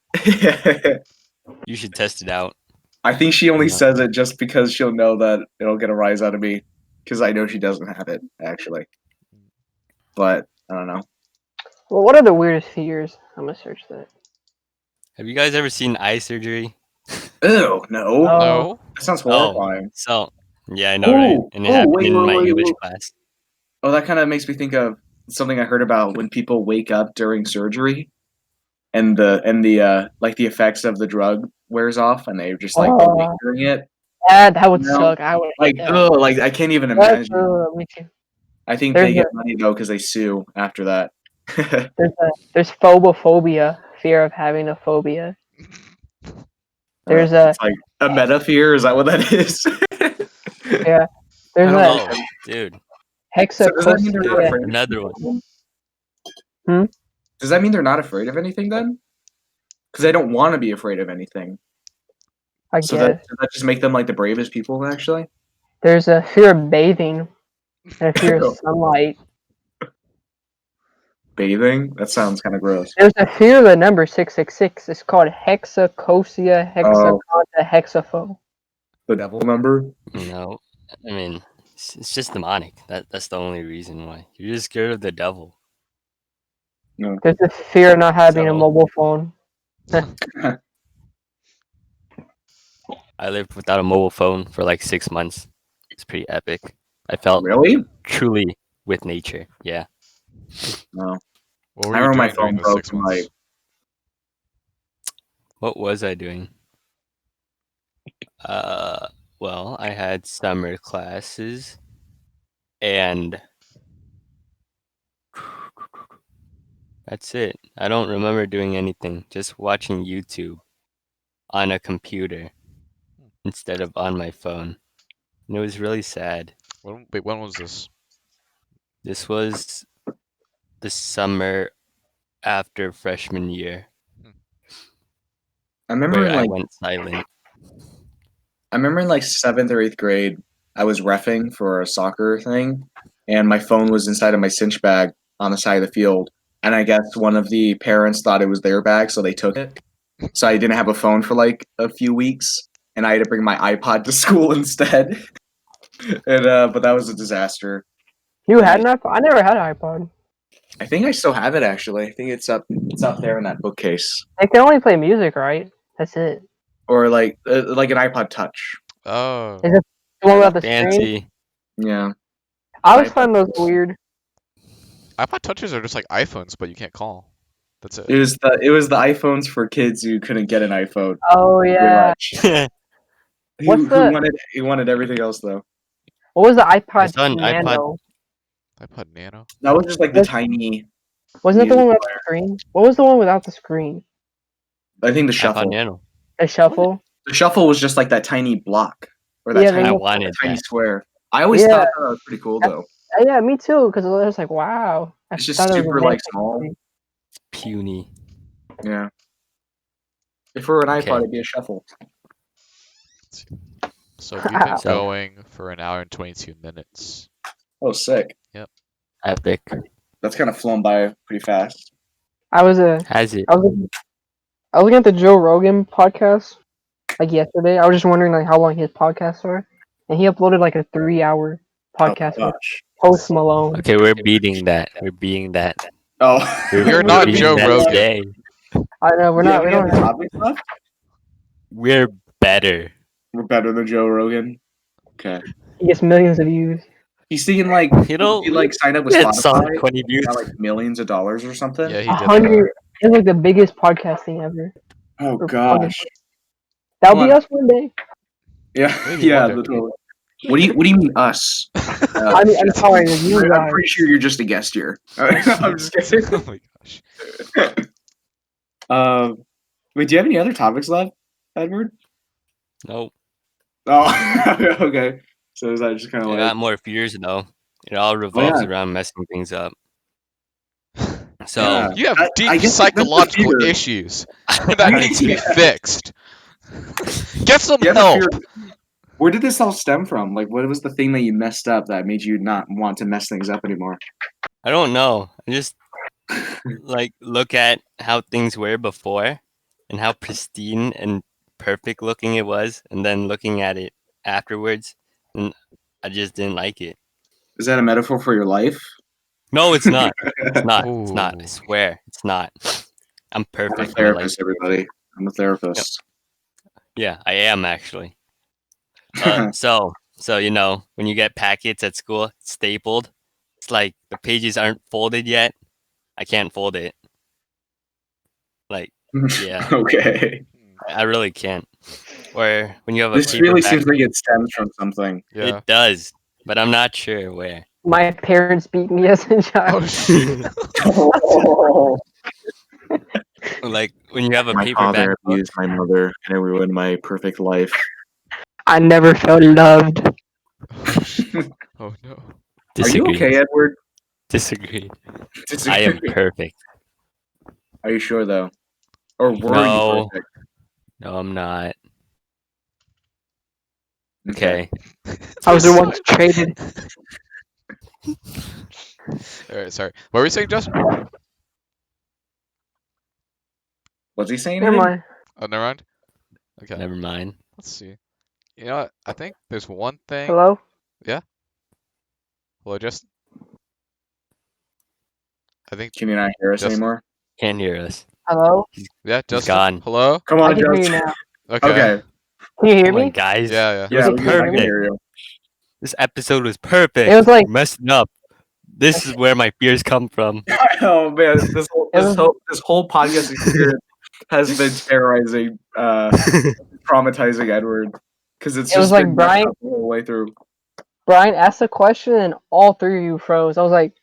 You should test it out. I think she only Yeah. says it just because she'll know that it'll get a rise out of me. Because I know she doesn't have it, actually. But I don't know. Well, what are the weirdest fears? I'm gonna search that. Have you guys ever seen eye surgery? Ew, no. Oh. No. That sounds horrifying. So yeah, I know, right? Ooh, And it ooh, happened wait, in wait, my wait, English wait. class. Oh, that kind of makes me think of something I heard about when people wake up during surgery, and the like the effects of the drug wears off, and they're just like awake during it. That would No, suck. I would like, hate that. oh, like I can't even That's, imagine. me too. I think There's they get money though because they sue after that. There's phobophobia, fear of having a phobia. There's It's like a meta fear. Is that what that is? yeah. There's I don't a know. Oh, dude, So does that mean they're not dude, hexacosia. afraid? another one. Does that mean they're not afraid of anything then? Because they don't want to be afraid of anything. I So guess. does that just make them like the bravest people actually? There's a fear of bathing and a fear of sunlight. Bathing? That sounds kind of gross. There's a fear of the number 666. It's called hexacosia, Oh, hexaconta, hexapho. the devil number? No, I mean, it's just demonic. That's the only reason why. You're just scared of the devil. No. There's a fear of not having a So- mobile phone. I lived without a mobile phone for like 6 months. It's pretty epic. I felt Really? truly with nature. Yeah. No. What were I you remember my doing during phone those broke 6 in months? like What was I doing? Well, I had summer classes and that's it. I don't remember doing anything. Just watching YouTube on a computer instead of on my phone. And it was really sad. When was this? This was the summer after freshman year I remember where in I like went silent. I remember in like 7th or 8th grade, I was reffing for a soccer thing, and my phone was inside of my cinch bag on the side of the field. And I guess one of the parents thought it was their bag, so they took it. So I didn't have a phone for like a few weeks, and I had to bring my iPod to school instead. And but that was a disaster. You had an iPod? I never had an iPod. I think I still have it actually. I think it's up there in that bookcase, It can only play music, right? That's it. or like an iPod Touch. Oh, Is it the one without the screen? Fancy. Yeah, I always iPod find those Touch. weird. iPod touches are just like iPhones, but you can't call. That's it. It was the iPhones for kids who couldn't get an iPhone. Oh Pretty yeah. much. What's the Who wanted everything else though? what was the I iPod saw an iPod. Nano? iPod Nano. That was just like the Was- tiny Wasn't it the music one without player. the screen? What was the one without the screen? I think the iPod shuffle. Nano. A shuffle? The shuffle was just like that tiny block or that Yeah, tiny, I there's wanted tiny that. square. I always Yeah. thought that was pretty cool though. Yeah, me too. Because I was like, wow. I It's just thought it was super like amazing. small. Puny. Yeah. If it were an Okay. iPod, it'd be a shuffle. So we've been So- going for an hour and 22 minutes. Oh, sick. Epic. That's kind of flown by pretty fast. I was I Has it? was looking at the Joe Rogan podcast like yesterday. I was just wondering like how long his podcasts are, and he uploaded like a 3-hour podcast with gosh. Post Malone. Okay, we're beating that. We're beating that. Oh. We're not beating Joe that Rogan. today. I know we're Do you not. have We any don't other have. topics left? We're better. We're better than Joe Rogan. Okay. He gets millions of views. He's thinking like You know, he like signed up with we had solid Spotify. 20 views. Got like millions of dollars or something. Yeah, he did that. 100. It's like the biggest podcasting ever. Oh Or gosh. That'll Come be on. us one day. Yeah. Maybe Yeah. one day. Totally. What do you mean us? I mean, I'm sorry, you I'm guys. pretty sure you're just a guest here. I'm just kidding. Oh my gosh. Wait, do you have any other topics left, Edward? Nope. Oh, okay. So is that just kind of I like got more fears though. It all revolves around messing things up. So Yeah. You have I deep guess that's the psychological fear. issues that need to be Yeah. fixed. Get some You have a help. fear- Where did this all stem from? Like, what was the thing that you messed up that made you not want to mess things up anymore? I don't know. I just like look at how things were before and how pristine and perfect looking it was, and then looking at it afterwards, and I just didn't like it. Is that a metaphor for your life? No, it's not. It's not. It's not. I Ooh. swear, it's not. I'm I'm a perfect. My life. therapist, everybody. I'm a therapist. Yeah, I am actually. So you know, when you get packets at school stapled, it's like the pages aren't folded yet. I can't fold it. Like, yeah. Okay. I really can't. Or when you have a This really paperback. seems like it stems from something. Yeah. It does, but I'm not sure where. My parents beat me as a Oh child. shit. Oh, Like when you have a my paperback father book. abused my mother, and it ruined my perfect life. I never felt loved. Oh, shit. Oh no. Are you Disagree. okay, Edward? Disagree. Disagree. I am perfect. Are you sure though? Or were No. you perfect? No, I'm not. Okay. I was the one traded. Alright, sorry. What were you saying, Justin? Was he saying Never anything? mind. Oh, never mind. Okay. Never mind. Let's see. You know what? I think there's one thing. Hello? Well, just. I think. Can you not hear us Just- anymore? Can't hear us. Hello? Yeah, He's Justin. gone. Hello. Come I on, can hear you Justin. now. Okay. Okay. Can you hear Come on, me? guys. Yeah, yeah. This Yeah, is we can perfect. hear you. This episode was perfect. It was like- We're messing up. This is where my fears come from. Oh man, this whole It was- this whole podcast experience has been terrorizing, traumatizing Edward because it's It was just like been Brian- messed up the whole way through. Brian asked a question and all three of you froze. I was like,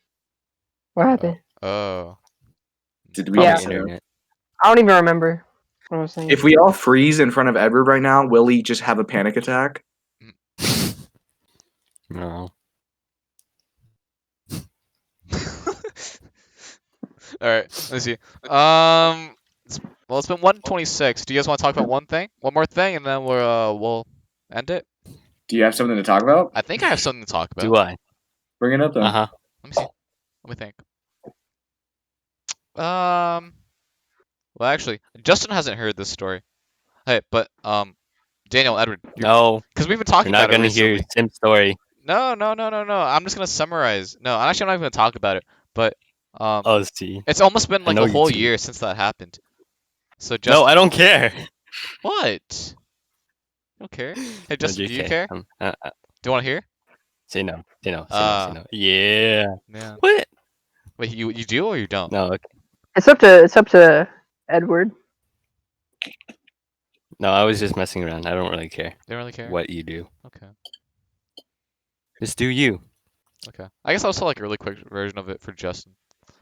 what happened? Oh. Did we? Probably Yeah. miss it? internet. I don't even remember what I was saying. If we all freeze in front of Edward right now, will he just have a panic attack? No. All right. Let's see. Well, it's been 1:26. Do you guys want to talk about one thing, one more thing, and then we'll end it? Do you have something to talk about? I think I have something to talk about. Do I? Bring it up then. Uh huh. Let me see. Let me think. Well, actually, Justin hasn't heard this story. Hey, but Daniel, Edward, No, because we've been you're talking not about it gonna hear recently. Sim's story. No. I'm just gonna summarize. No, actually, I'm not even gonna talk about it. But Oh, see. it's almost been I like know a you whole two. year since that happened. So No, Justin, I don't care. what? You don't care? Hey, No, Justin, do you JK. care? Do you want to hear? Say no. Say no. Say no. Say Ah. no. Yeah. Yeah. What? Wait, you do or you don't? No. Okay. It's up to Edward. No, I was just messing around. I don't really care You don't really care? what you do. Okay. Just do you. Okay. I guess I'll tell like a really quick version of it for Justin.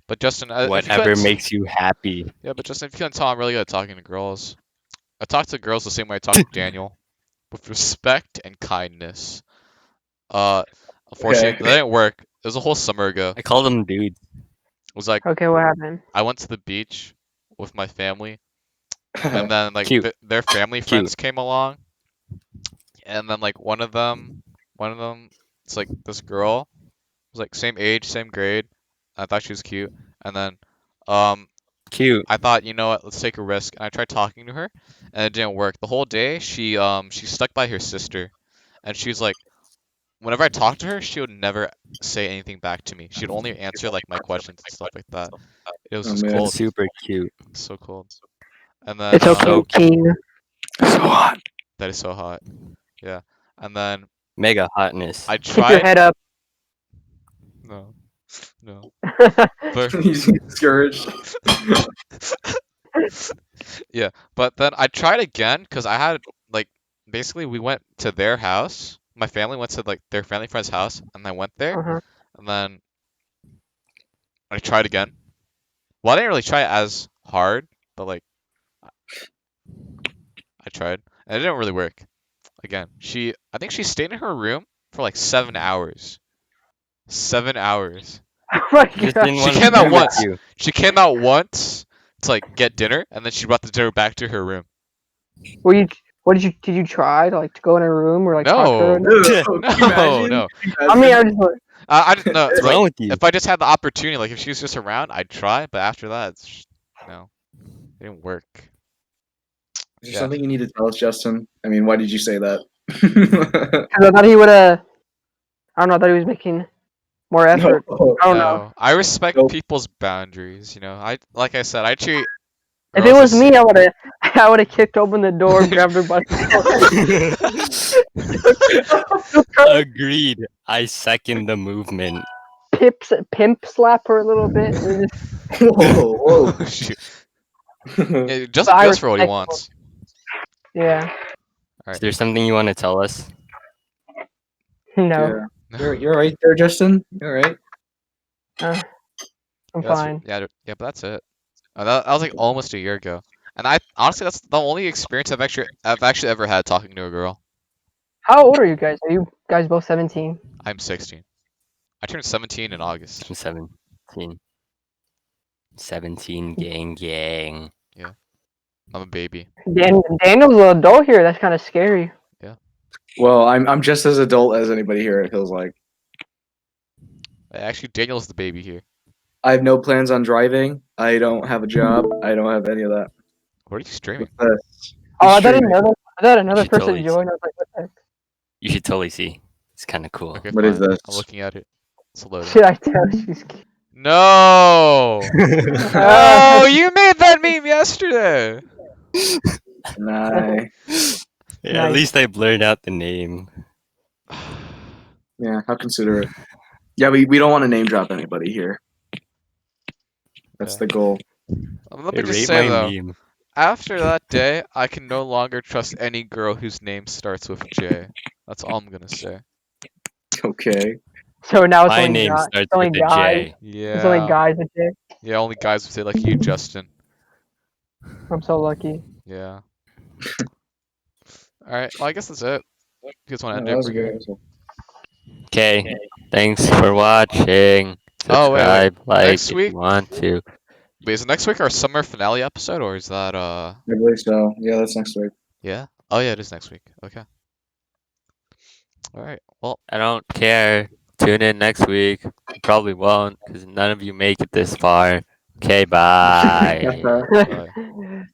But Justin, if you Whatever couldn't- makes you happy. Yeah, but Justin, if you couldn't tell, I'm really good at talking to girls. I talk to girls the same way I talk to Daniel, with respect and kindness. Unfortunately, Okay. that didn't work. It was a whole summer ago. I call them dudes. It was like Okay, what happened? I went to the beach with my family, and then like Cute. their family friends came along, and then like one of them, it's like this girl, was like same age, same grade. I thought she was cute, and then Cute. I thought, you know what, let's take a risk. And I tried talking to her, and it didn't work. The whole day, she stuck by her sister, and she was like, whenever I talked to her, she would never say anything back to me. She'd only answer like my questions and stuff like that. It was Oh, just man. cold. That's super cute. So cold. And then It's okay, so King. So hot. that is so hot. Yeah. And then Mega hotness. I Keep your tried. head up. No. But He's discouraged. yeah. But then I tried again because I had like basically we went to their house. My family went to like their family friend's house, and I went there, Uh-huh. and then I tried again. Well, I didn't really try it as hard, but like I tried, and it didn't really work. Again, I think she stayed in her room for like 7 hours. 7 hours. Oh my Just god. didn't She want came to out be with once. you. She came out once to like get dinner, and then she brought the dinner back to her room. Did you try to like to go in her room or like talk to her? No. Ugh, can you No, imagine? no. Can you I mean, I imagine? just I just no. What's It's like wrong with you? if I just had the opportunity, like if she was just around, I'd try. But after that, it's just, no, it didn't work. Is there Yeah. something you need to tell us, Justin? I mean, why did you say that? 'cause I thought he would I don't know. I thought he was making more effort. No. I don't know. No, I respect Nope. people's boundaries. You know, like I said, I treat. If it girls was the me, I would have kicked open the door, grabbed her by the Agreed. I second the movement. pimp slap her a little bit. And just, Whoa, whoa. Oh, shoot. Yeah, Yeah, Justin I goes for what he respect wants. yeah. All Is right. there something you want to tell us? No, You're right there, Justin. You're right. I'm That's fine. yeah, but that's it. That was like almost a year ago, and I honestly that's the only experience I've actually ever had talking to a girl. How old are you guys? Are you guys both 17? I'm 16. I turned 17 in August. I'm 17. 17 gang. Yeah, I'm a baby. Daniel's an adult here. That's kind of scary. Well, I'm just as adult as anybody here. It feels like Actually, Daniel's the baby here. I have no plans on driving. I don't have a job. I don't have any of that. What are you streaming? Oh, I thought Streaming. another should person totally- joined. I was like, what the heck? You should totally see. It's kind of cool. Okay, What is fine. this? I'm looking at it. It's loading. Should I tell? She's cute. No! No! You made that meme yesterday! Nah. Yeah, Nice. at least I blurred out the name. Yeah, how considerate. Yeah, we don't want to name drop anybody here. That's Yeah. the goal. Let Hey, me just rate say my though, meme. after that day, I can no longer trust any girl whose name starts with J. That's all I'm gonna say. Okay. So now it's My only name guys. starts It's only with a guys. J. It's only Yeah. guys with J. Yeah, only guys would say like you, Justin. I'm so lucky. Yeah. Alright, well I guess that's it. You guys wanna Yeah, end that it? was We're good. good. Okay. Thanks for watching. Oh, wait. Subscribe, like Next if week? you want to. Wait, is it next week our summer finale episode or is that I believe so. Yeah, that's next week. yeah? Oh yeah, it is next week. Okay. Alright. Well, I don't care. Tune in next week. You probably won't because none of you make it this far. Okay, bye. bye.